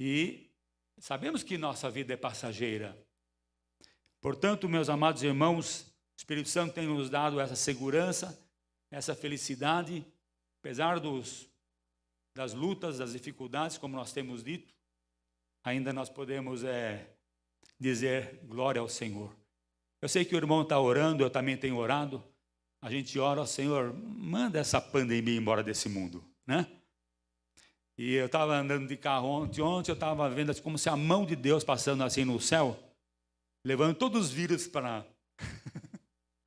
S7: E sabemos que nossa vida é passageira. Portanto, meus amados irmãos, o Espírito Santo tem nos dado essa segurança, essa felicidade, apesar das lutas, das dificuldades, como nós temos dito, ainda nós podemos dizer glória ao Senhor. Eu sei que o irmão está orando, eu também tenho orado. A gente ora, Senhor, manda essa pandemia embora desse mundo, né? E eu estava andando de carro ontem eu estava vendo assim, como se a mão de Deus passando assim no céu, levando todos os vírus para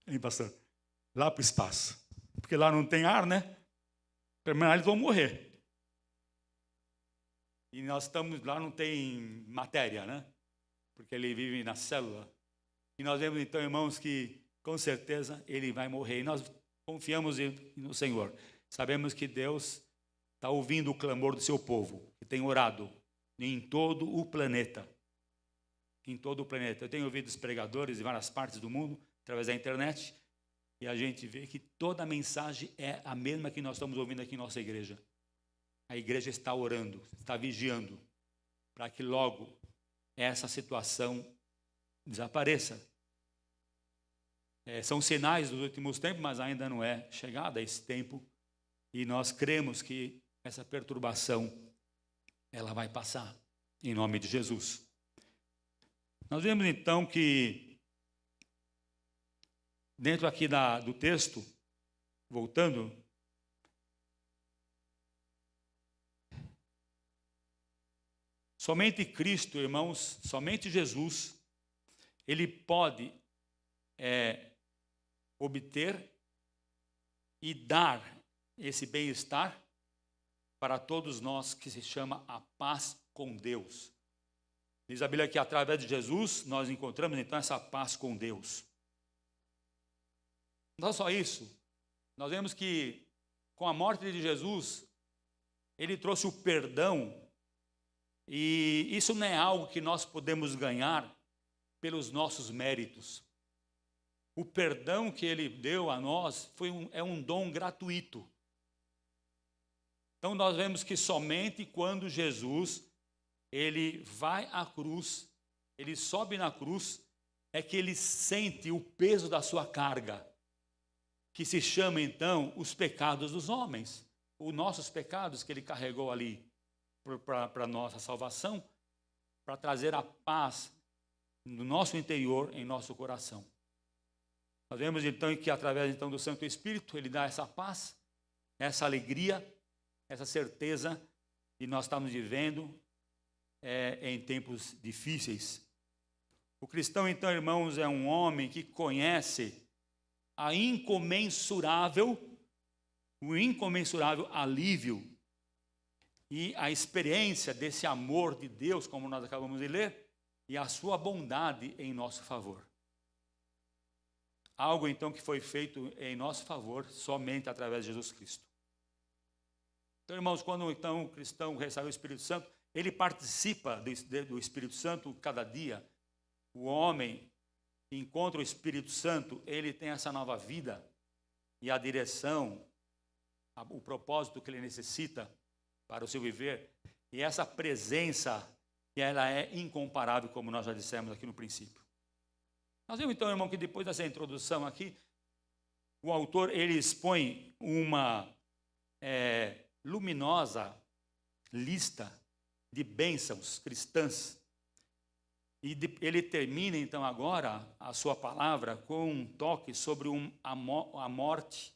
S7: hein, pastor? Lá para o espaço. Porque lá não tem ar, né? Pelo eles vão morrer. E nós estamos lá, não tem matéria, né? Porque ele vive na célula. E nós vemos então, irmãos, que com certeza ele vai morrer. E nós confiamos no Senhor. Sabemos que Deus está ouvindo o clamor do seu povo, que tem orado em todo o planeta. Em todo o planeta. Eu tenho ouvido os pregadores em várias partes do mundo, através da internet, e a gente vê que toda a mensagem é a mesma que nós estamos ouvindo aqui em nossa igreja. A igreja está orando, está vigiando, para que logo essa situação desapareça. São sinais dos últimos tempos, mas ainda não é chegada esse tempo, e nós cremos que essa perturbação, ela vai passar, em nome de Jesus. Nós vemos então que, dentro aqui do texto, voltando, somente Cristo, irmãos, somente Jesus, Ele pode obter e dar esse bem-estar para todos nós, que se chama a paz com Deus. Diz a Bíblia que através de Jesus nós encontramos então essa paz com Deus. Não só isso, nós vemos que com a morte de Jesus, ele trouxe o perdão, e isso não é algo que nós podemos ganhar pelos nossos méritos. O perdão que ele deu a nós é um dom gratuito. Então nós vemos que somente quando Jesus ele vai à cruz, ele sobe na cruz, é que ele sente o peso da sua carga, que se chama então os pecados dos homens, os nossos pecados que ele carregou ali para a nossa salvação, para trazer a paz no nosso interior, em nosso coração. Nós vemos então que através então do Santo Espírito, ele dá essa paz, essa alegria, essa certeza de nós estamos vivendo em tempos difíceis. O cristão, então, irmãos, é um homem que conhece o incomensurável alívio e a experiência desse amor de Deus, como nós acabamos de ler, e a sua bondade em nosso favor. Algo, então, que foi feito em nosso favor somente através de Jesus Cristo. Então, irmãos, quando então o cristão recebe o Espírito Santo, ele participa do Espírito Santo cada dia. O homem que encontra o Espírito Santo, ele tem essa nova vida e a direção, o propósito que ele necessita para o seu viver. E essa presença, ela é incomparável, como nós já dissemos aqui no princípio. Nós vemos então, irmão, que depois dessa introdução aqui, o autor ele expõe uma luminosa lista de bênçãos cristãs. E ele termina, então, agora a sua palavra com um toque sobre a morte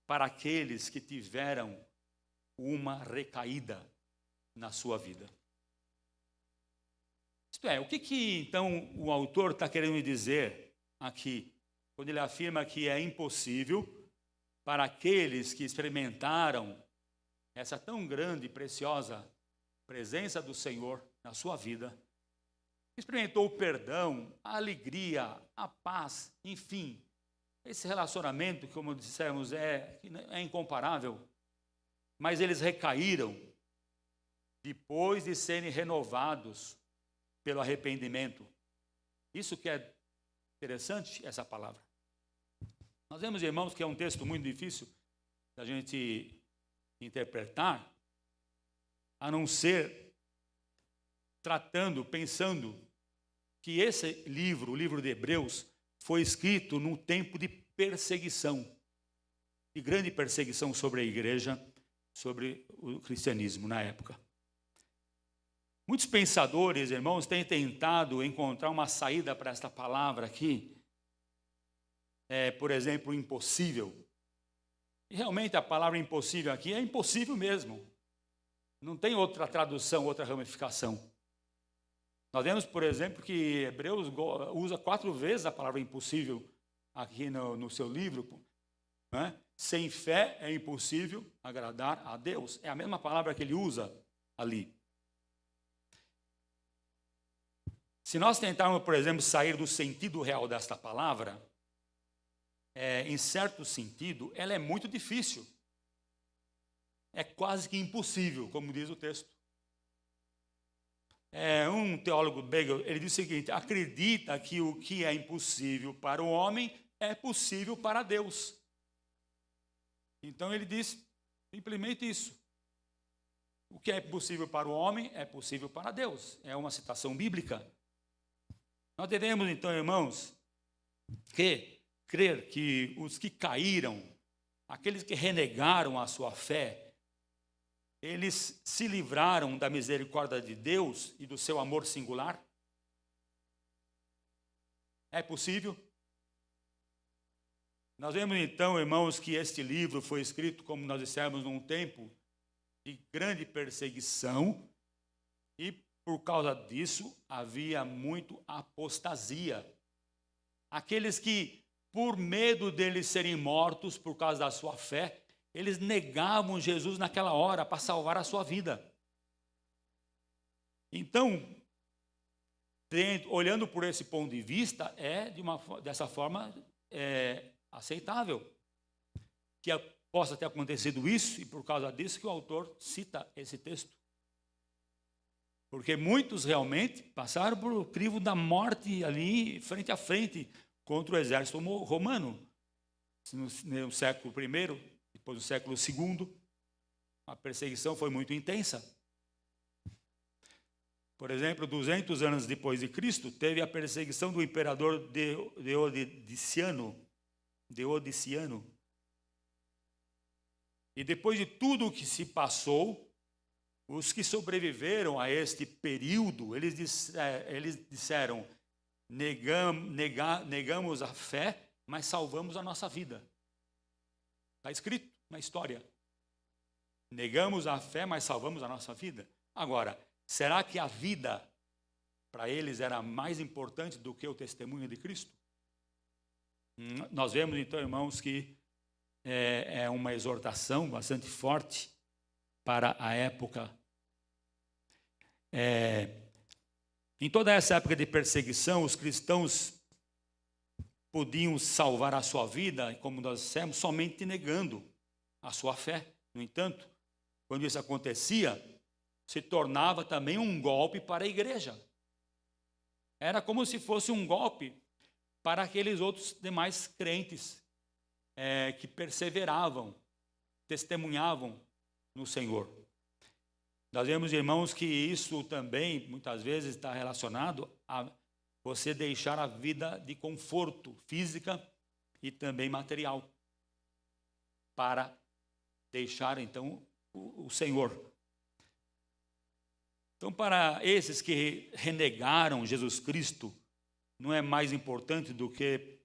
S7: para aqueles que tiveram uma recaída na sua vida. Isto é, o que então, o autor está querendo dizer aqui, quando ele afirma que é impossível para aqueles que experimentaram essa tão grande e preciosa presença do Senhor na sua vida, experimentou o perdão, a alegria, a paz, enfim, esse relacionamento, como dissemos, é incomparável, mas eles recaíram depois de serem renovados pelo arrependimento. Isso que é interessante, essa palavra. Nós vemos, irmãos, que é um texto muito difícil da gente interpretar, a não ser pensando que esse livro, o livro de Hebreus, foi escrito num tempo de perseguição, de grande perseguição sobre a igreja, sobre o cristianismo na época. Muitos pensadores, irmãos, têm tentado encontrar uma saída para esta palavra aqui, por exemplo, impossível. E realmente a palavra impossível aqui é impossível mesmo. Não tem outra tradução, outra ramificação. Nós vemos, por exemplo, que Hebreus usa 4 vezes a palavra impossível aqui no seu livro. Né? Sem fé é impossível agradar a Deus. É a mesma palavra que ele usa ali. Se nós tentarmos, por exemplo, sair do sentido real desta palavra, em certo sentido, ela é muito difícil. É quase que impossível, como diz o texto. Um teólogo belga, ele diz o seguinte: acredita que o que é impossível para o homem é possível para Deus. Então ele diz simplesmente isso. O que é possível para o homem é possível para Deus. É uma citação bíblica. Nós devemos, então, irmãos, crer que os que caíram, aqueles que renegaram a sua fé, eles se livraram da misericórdia de Deus e do seu amor singular? É possível? Nós vemos então, irmãos, que este livro foi escrito, como nós dissemos, num tempo de grande perseguição, e por causa disso havia muito apostasia. Aqueles que, por medo deles serem mortos por causa da sua fé, eles negavam Jesus naquela hora para salvar a sua vida. Então, olhando por esse ponto de vista, dessa forma aceitável. Que possa ter acontecido isso, e por causa disso que o autor cita esse texto. Porque muitos realmente passaram por o crivo da morte ali, frente a frente, contra o exército romano. No século I, depois no século II, a perseguição foi muito intensa. Por exemplo, 200 anos depois de Cristo, teve a perseguição do imperador Deodiciano. E depois de tudo o que se passou, os que sobreviveram a este período, eles disseram, negamos a fé, mas salvamos a nossa vida. Está escrito na história. Negamos a fé, mas salvamos a nossa vida. Agora, será que a vida para eles era mais importante do que o testemunho de Cristo? Nós vemos então, irmãos, que é uma exortação bastante forte para a época. Em toda essa época de perseguição, os cristãos podiam salvar a sua vida, como nós dissemos, somente negando a sua fé. No entanto, quando isso acontecia, se tornava também um golpe para a igreja. Era como se fosse um golpe para aqueles outros demais crentes que perseveravam, testemunhavam no Senhor. Nós vemos, irmãos, que isso também, muitas vezes, está relacionado a você deixar a vida de conforto física e também material para deixar, então, o Senhor. Então, para esses que renegaram Jesus Cristo, não é mais importante do que,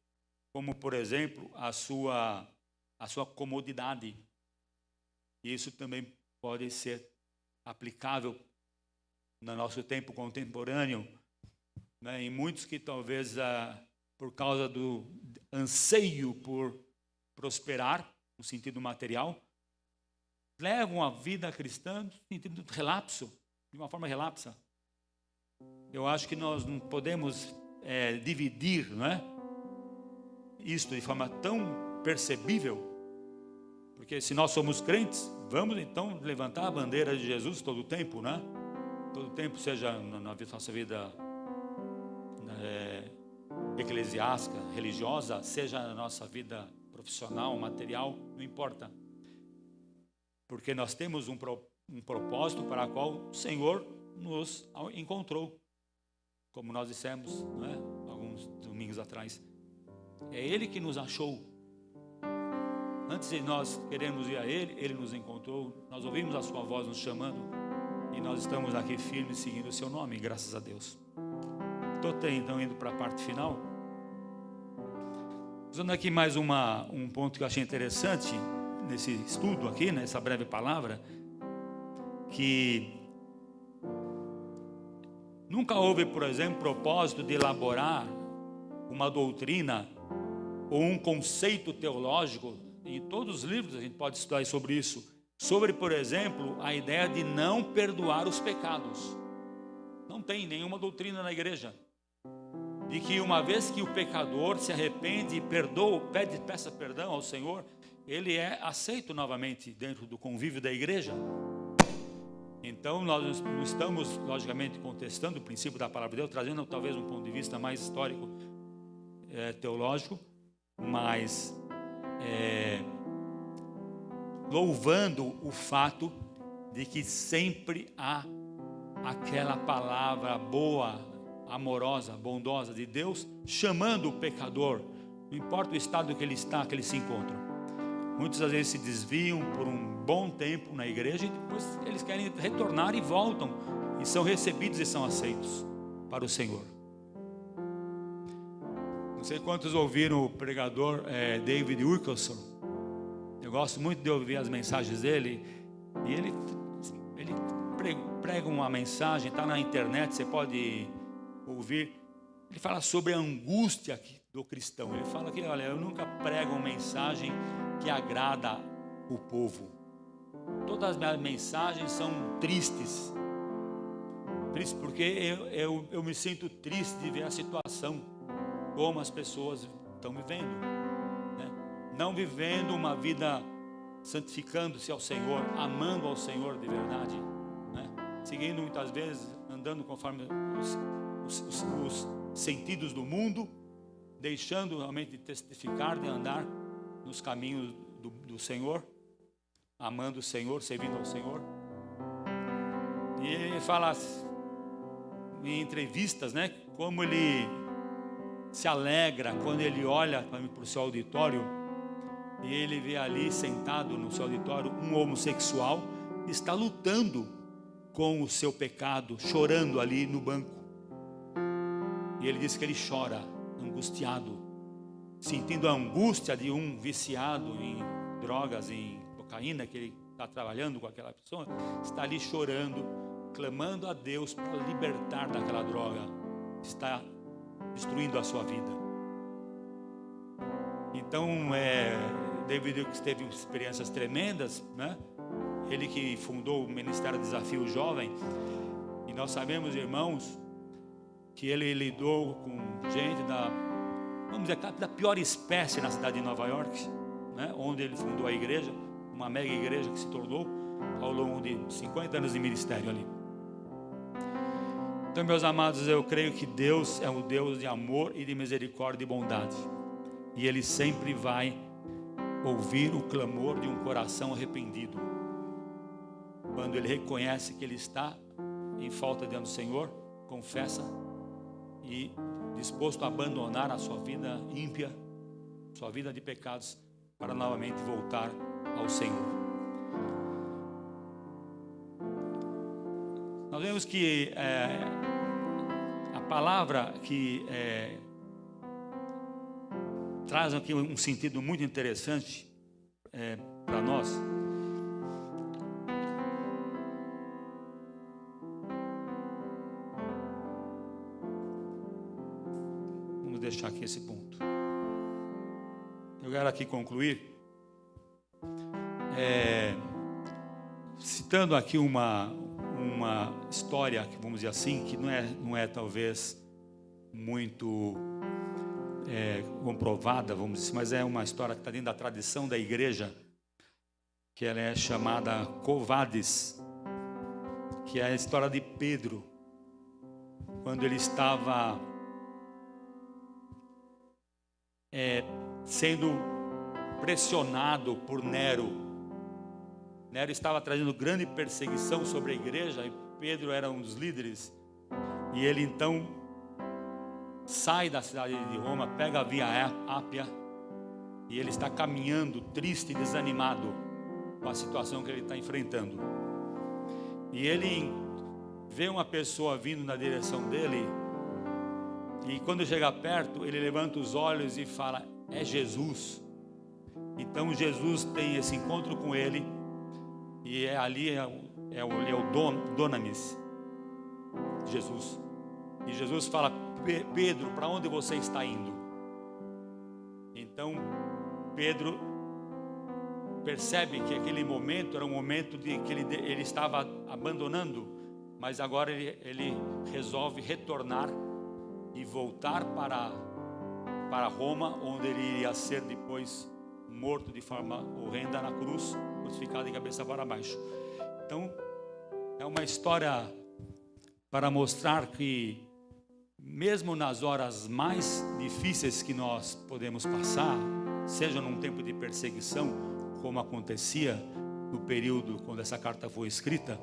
S7: como, por exemplo, a sua comodidade. Isso também pode ser aplicável no nosso tempo contemporâneo, né? Em muitos que talvez, por causa do anseio por prosperar, no sentido material, levam a vida cristã no sentido de relapso, de uma forma relapsa. Eu acho que nós não podemos dividir, não é? Isto de forma tão percebível, porque se nós somos crentes, vamos então levantar a bandeira de Jesus todo o tempo, né? Todo o tempo, seja na nossa vida eclesiástica, religiosa, seja na nossa vida profissional, material, não importa. Porque nós temos um propósito para o qual o Senhor nos encontrou, como nós dissemos, não é? Alguns domingos atrás. É Ele que nos achou. Antes de nós querermos ir a Ele, Ele nos encontrou. Nós ouvimos a sua voz nos chamando e nós estamos aqui firmes seguindo o seu nome, graças a Deus. Estou então indo para a parte final. Usando aqui mais um ponto que eu achei interessante nesse estudo aqui, nessa breve palavra, que nunca houve, por exemplo, propósito de elaborar uma doutrina ou um conceito teológico. Em todos os livros a gente pode estudar sobre isso, sobre, por exemplo, a ideia de não perdoar os pecados. Não tem nenhuma doutrina na igreja de que uma vez que o pecador se arrepende e peça perdão ao Senhor, ele é aceito novamente dentro do convívio da igreja. Então nós não estamos, logicamente, contestando o princípio da palavra de Deus, trazendo talvez um ponto de vista mais histórico, teológico, mas louvando o fato de que sempre há aquela palavra boa, amorosa, bondosa de Deus, chamando o pecador, não importa o estado que ele está, que ele se encontra. Muitas das vezes se desviam por um bom tempo na igreja e depois eles querem retornar e voltam e são recebidos e são aceitos para o Senhor. Não sei quantos ouviram o pregador David Wilkerson. Eu gosto muito de ouvir as mensagens dele. E ele prega uma mensagem, está na internet, você pode ouvir. Ele fala sobre a angústia do cristão. Ele fala que, olha, eu nunca prego uma mensagem que agrada o povo. Todas as minhas mensagens são tristes. Triste porque eu me sinto triste de ver a situação, como as pessoas estão vivendo, né? Não vivendo uma vida santificando-se ao Senhor, amando ao Senhor de verdade, né? Seguindo muitas vezes, andando conforme os sentidos do mundo, deixando realmente de testificar, de andar nos caminhos do Senhor, amando o Senhor, servindo ao Senhor. E ele fala em entrevistas, né, como ele se alegra quando ele olha para o seu auditório e ele vê ali sentado no seu auditório um homossexual que está lutando com o seu pecado, chorando ali no banco. E ele diz que ele chora, angustiado, sentindo a angústia de um viciado em drogas, em cocaína, que ele está trabalhando com aquela pessoa, está ali chorando, clamando a Deus para libertar daquela droga, está destruindo a sua vida. Então, David teve experiências tremendas, né? Ele que fundou o Ministério Desafio Jovem, e nós sabemos, irmãos, que ele lidou com gente vamos dizer, da pior espécie na cidade de Nova York, né? Onde ele fundou a igreja, uma mega igreja que se tornou ao longo de 50 anos de ministério ali. Então, meus amados, eu creio que Deus é um Deus de amor e de misericórdia e bondade, e Ele sempre vai ouvir o clamor de um coração arrependido, quando ele reconhece que ele está em falta diante do Senhor, confessa e disposto a abandonar a sua vida ímpia, sua vida de pecados, para novamente voltar ao Senhor. Nós vemos que a palavra que traz aqui um sentido muito interessante para nós. Vamos deixar aqui esse ponto. Eu quero aqui concluir citando aqui uma história, vamos dizer assim, que não é talvez muito comprovada, vamos dizer, mas é uma história que está dentro da tradição da igreja, que ela é chamada Quo Vadis, que é a história de Pedro, quando ele estava sendo pressionado por Nero. Nero estava trazendo grande perseguição sobre a igreja, e Pedro era um dos líderes, e ele então sai da cidade de Roma, pega a via Ápia, e ele está caminhando triste e desanimado com a situação que ele está enfrentando. E ele vê uma pessoa vindo na direção dele, e quando chega perto, ele levanta os olhos e fala: é Jesus. Então Jesus tem esse encontro com ele, e ali é o Dunamis, Jesus. E Jesus fala: Pedro, para onde você está indo? Então Pedro percebe que aquele momento era um momento que ele estava abandonando, mas agora ele resolve retornar e voltar para Roma, onde ele iria ser depois morto de forma horrenda na cruz, crucificado de cabeça para baixo. Então é uma história para mostrar que mesmo nas horas mais difíceis que nós podemos passar, seja num tempo de perseguição, como acontecia no período quando essa carta foi escrita,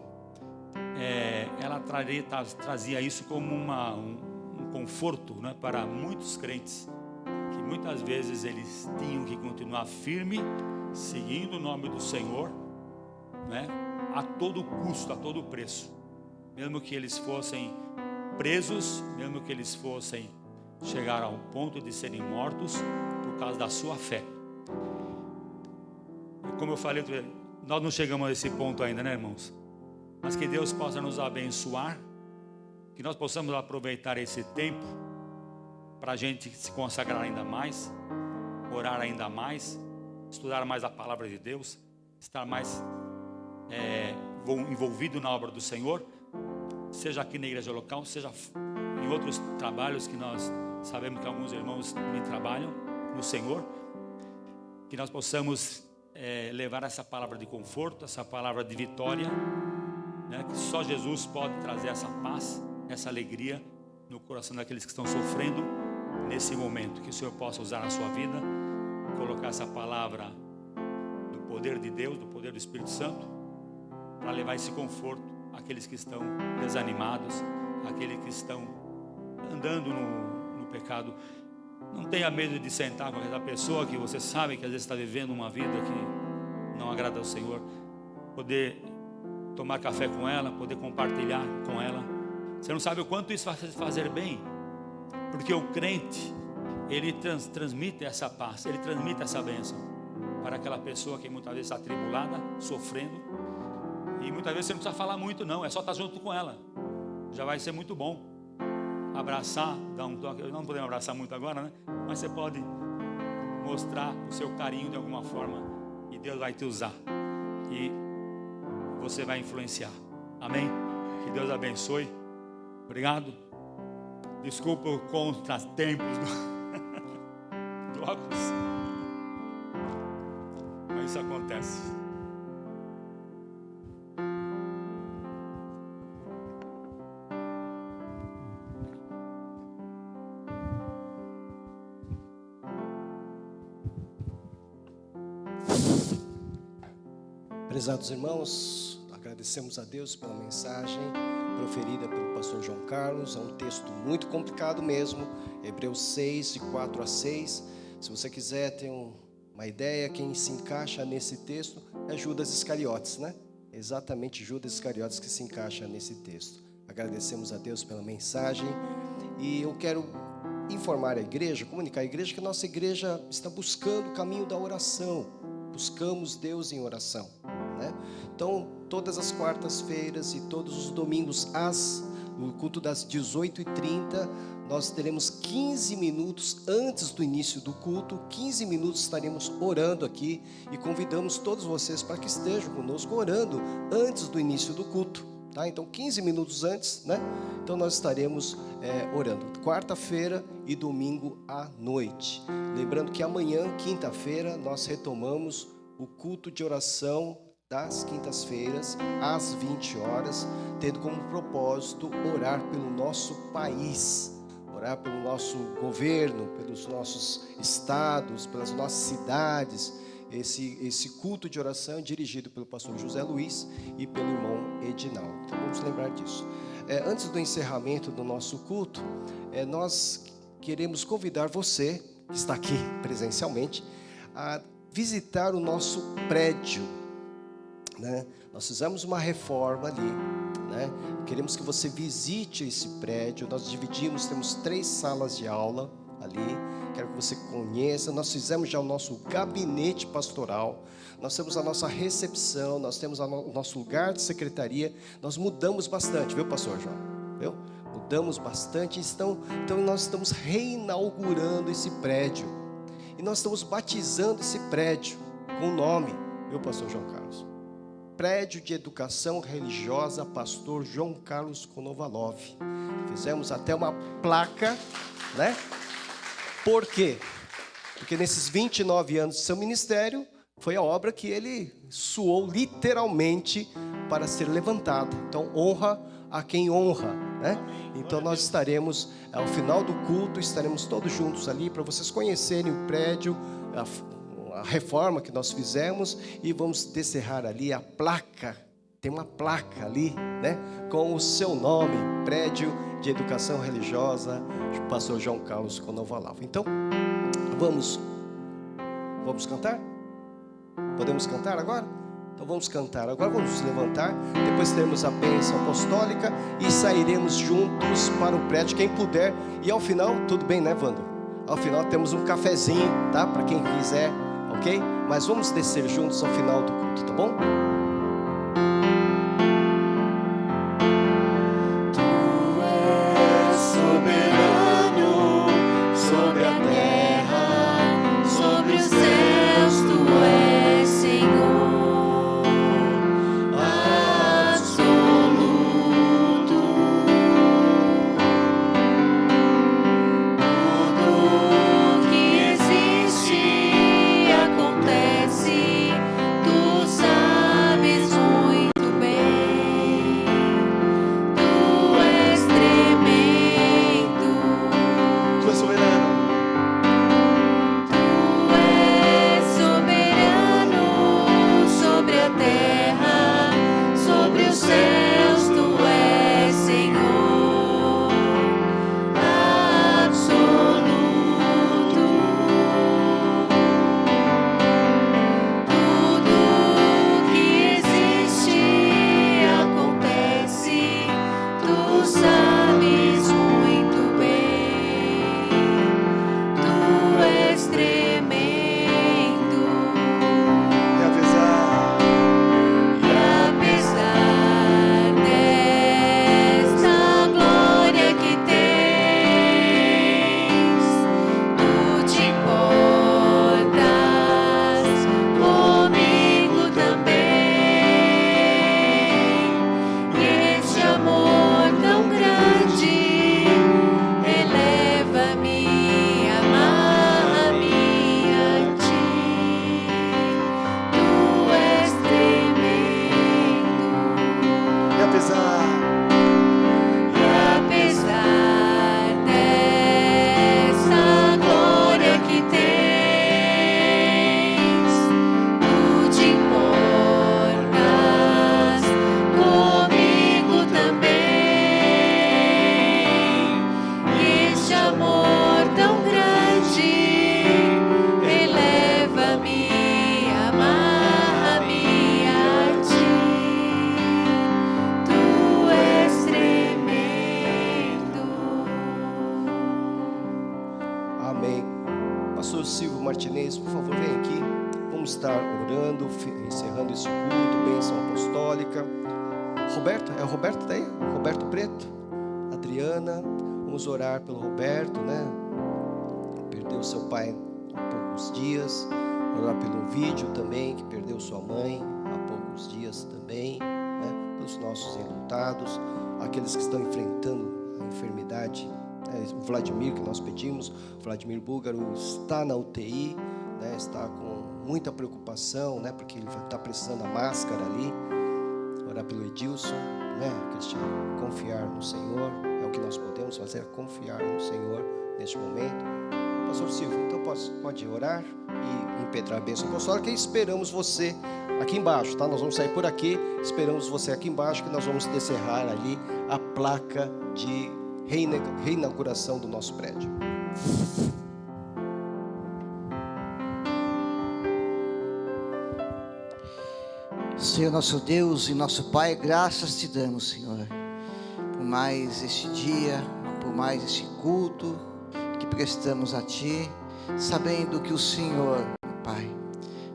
S7: ela trazia isso como um conforto, né, para muitos crentes, que muitas vezes eles tinham que continuar firme, seguindo o nome do Senhor, né, a todo custo, a todo preço, mesmo que eles fossem presos, mesmo que eles fossem chegar ao ponto de serem mortos por causa da sua fé. E como eu falei, nós não chegamos a esse ponto ainda, né, irmãos? Mas que Deus possa nos abençoar, que nós possamos aproveitar esse tempo para a gente se consagrar ainda mais, orar ainda mais, estudar mais a palavra de Deus, estar mais envolvido na obra do Senhor, seja aqui na igreja local, seja em outros trabalhos que nós sabemos que alguns irmãos também trabalham no Senhor, que nós possamos levar essa palavra de conforto, essa palavra de vitória, né? Que só Jesus pode trazer essa paz, essa alegria no coração daqueles que estão sofrendo nesse momento. Que o Senhor possa usar na sua vida, colocar essa palavra do poder de Deus, do poder do Espírito Santo, para levar esse conforto àqueles que estão desanimados, àqueles que estão andando no pecado. Não tenha medo de sentar com aquela pessoa que você sabe que às vezes está vivendo uma vida que não agrada ao Senhor. Poder tomar café com ela, poder compartilhar com ela. Você não sabe o quanto isso vai fazer bem, porque o crente, ele transmite essa paz, ele transmite essa bênção para aquela pessoa que muitas vezes está atribulada, sofrendo. E muitas vezes você não precisa falar muito não, é só estar junto com ela, já vai ser muito bom. Abraçar, dar um toque. Não podemos abraçar muito agora, né? Mas você pode mostrar o seu carinho de alguma forma, e Deus vai te usar, e você vai influenciar. Amém? Que Deus abençoe. Obrigado. Desculpa os contratempos do óculos, mas isso acontece.
S8: Prezados irmãos, agradecemos a Deus pela mensagem proferida pelo pastor João Carlos. É um texto muito complicado mesmo, Hebreus 6, de 4 a 6. Se você quiser ter uma ideia, quem se encaixa nesse texto é Judas Iscariotes, né? Exatamente Judas Iscariotes que se encaixa nesse texto. Agradecemos a Deus pela mensagem, e eu quero informar a igreja, comunicar à igreja que a nossa igreja está buscando o caminho da oração. Buscamos Deus em oração, né? Então, todas as quartas-feiras e todos os domingos, no culto das 18h30, nós teremos 15 minutos antes do início do culto. 15 minutos estaremos orando aqui, e convidamos todos vocês para que estejam conosco orando antes do início do culto, tá? Então, 15 minutos antes, né? Então, nós estaremos orando quarta-feira e domingo à noite. Lembrando que amanhã, quinta-feira, nós retomamos o culto de oração das quintas-feiras, às 20 horas, tendo como propósito orar pelo nosso país, orar pelo nosso governo, pelos nossos estados, pelas nossas cidades. Esse culto de oração é dirigido pelo pastor José Luiz e pelo irmão Edinaldo. Então vamos lembrar disso. Antes do encerramento do nosso culto, nós queremos convidar você, que está aqui presencialmente, a visitar o nosso prédio, né? Nós fizemos uma reforma ali, né? Queremos que você visite esse prédio. Nós dividimos, temos 3 salas de aula ali. Quero que você conheça. Nós fizemos já o nosso gabinete pastoral, nós temos a nossa recepção, nós temos o nosso lugar de secretaria. Nós mudamos bastante, viu, pastor João? Viu? Mudamos bastante. Então nós estamos reinaugurando esse prédio, e nós estamos batizando esse prédio com o nome, viu, pastor João Carlos? Prédio de Educação Religiosa Pastor João Carlos Konovalov. Fizemos até uma placa, né? Por quê? Porque nesses 29 anos de seu ministério, foi a obra que ele suou literalmente para ser levantada. Então, honra a quem honra, né? Então, nós estaremos, ao final do culto, estaremos todos juntos ali, para vocês conhecerem o prédio, a reforma que nós fizemos, e vamos descerrar ali a placa. Tem uma placa ali, né, com o seu nome, Prédio de Educação Religiosa Pastor João Carlos Konovalov. Então, vamos cantar? Podemos cantar agora? Então vamos cantar agora, vamos nos levantar. Depois teremos a bênção apostólica e sairemos juntos para o prédio, quem puder. E ao final, tudo bem, né, Wanda? Ao final temos um cafezinho, tá? Para quem quiser, ok? Mas vamos descer juntos ao final do culto, tá bom?
S9: Acontece
S8: vocês, por favor, vem aqui. Vamos estar orando, encerrando esse culto, bênção apostólica. Roberto, é o Roberto daí? Roberto Preto? Adriana, vamos orar pelo Roberto, né? Perdeu seu pai há poucos dias. Orar pelo vídeo também, que perdeu sua mãe há poucos dias também, né? Pelos nossos enlutados, aqueles que estão enfrentando a enfermidade, né? O Vladimir, que nós pedimos, o Vladimir Búlgaro está na UTI, né? Está com muita preocupação, né? Porque ele está precisando da máscara ali. Orar pelo Edilson, né? Cristiano, confiar no Senhor, é o que nós podemos fazer, confiar no Senhor neste momento. Pastor Silvio, então pode orar e impetrar a bênção apostólica, e esperamos você aqui embaixo, tá? Nós vamos sair por aqui, esperamos você aqui embaixo, que nós vamos descerrar ali a placa de reinauguração do nosso prédio.
S9: Senhor nosso Deus e nosso Pai, graças te damos, Senhor, por mais este dia, por mais este culto que prestamos a Ti, sabendo que o Senhor, Pai,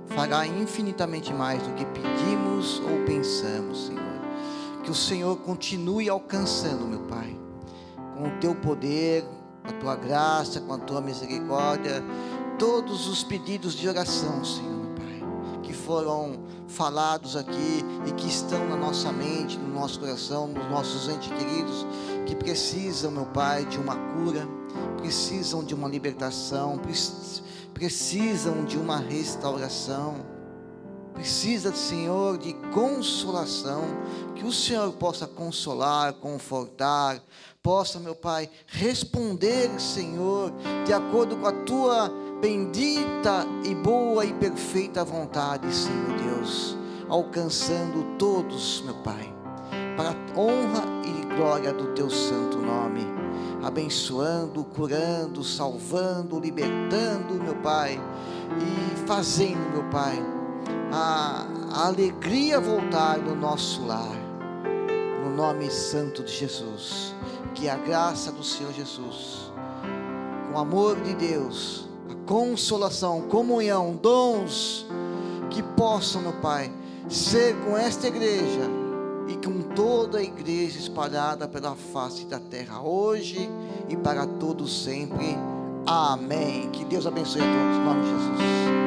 S9: fará infinitamente mais do que pedimos ou pensamos, Senhor. Que o Senhor continue alcançando, meu Pai, com o Teu poder, com a Tua graça, com a Tua misericórdia, todos os pedidos de oração, Senhor, meu Pai, que foram falados aqui e que estão na nossa mente, no nosso coração, nos nossos entes queridos, que precisam, meu Pai, de uma cura, precisam de uma libertação, precisam de uma restauração, precisa, Senhor, de consolação, que o Senhor possa consolar, confortar, possa, meu Pai, responder, Senhor, de acordo com a Tua bendita e boa e perfeita vontade, Senhor Deus, alcançando todos, meu Pai, para a honra e glória do Teu santo nome, abençoando, curando, salvando, libertando, meu Pai, e fazendo, meu Pai, a alegria voltar no nosso lar, no nome santo de Jesus. Que a graça do Senhor Jesus, o amor de Deus, a consolação, comunhão, dons, que possam, meu Pai, ser com esta igreja e com toda a igreja espalhada pela face da terra, hoje e para todos sempre. Amém. Que Deus abençoe a todos, em nome de Jesus.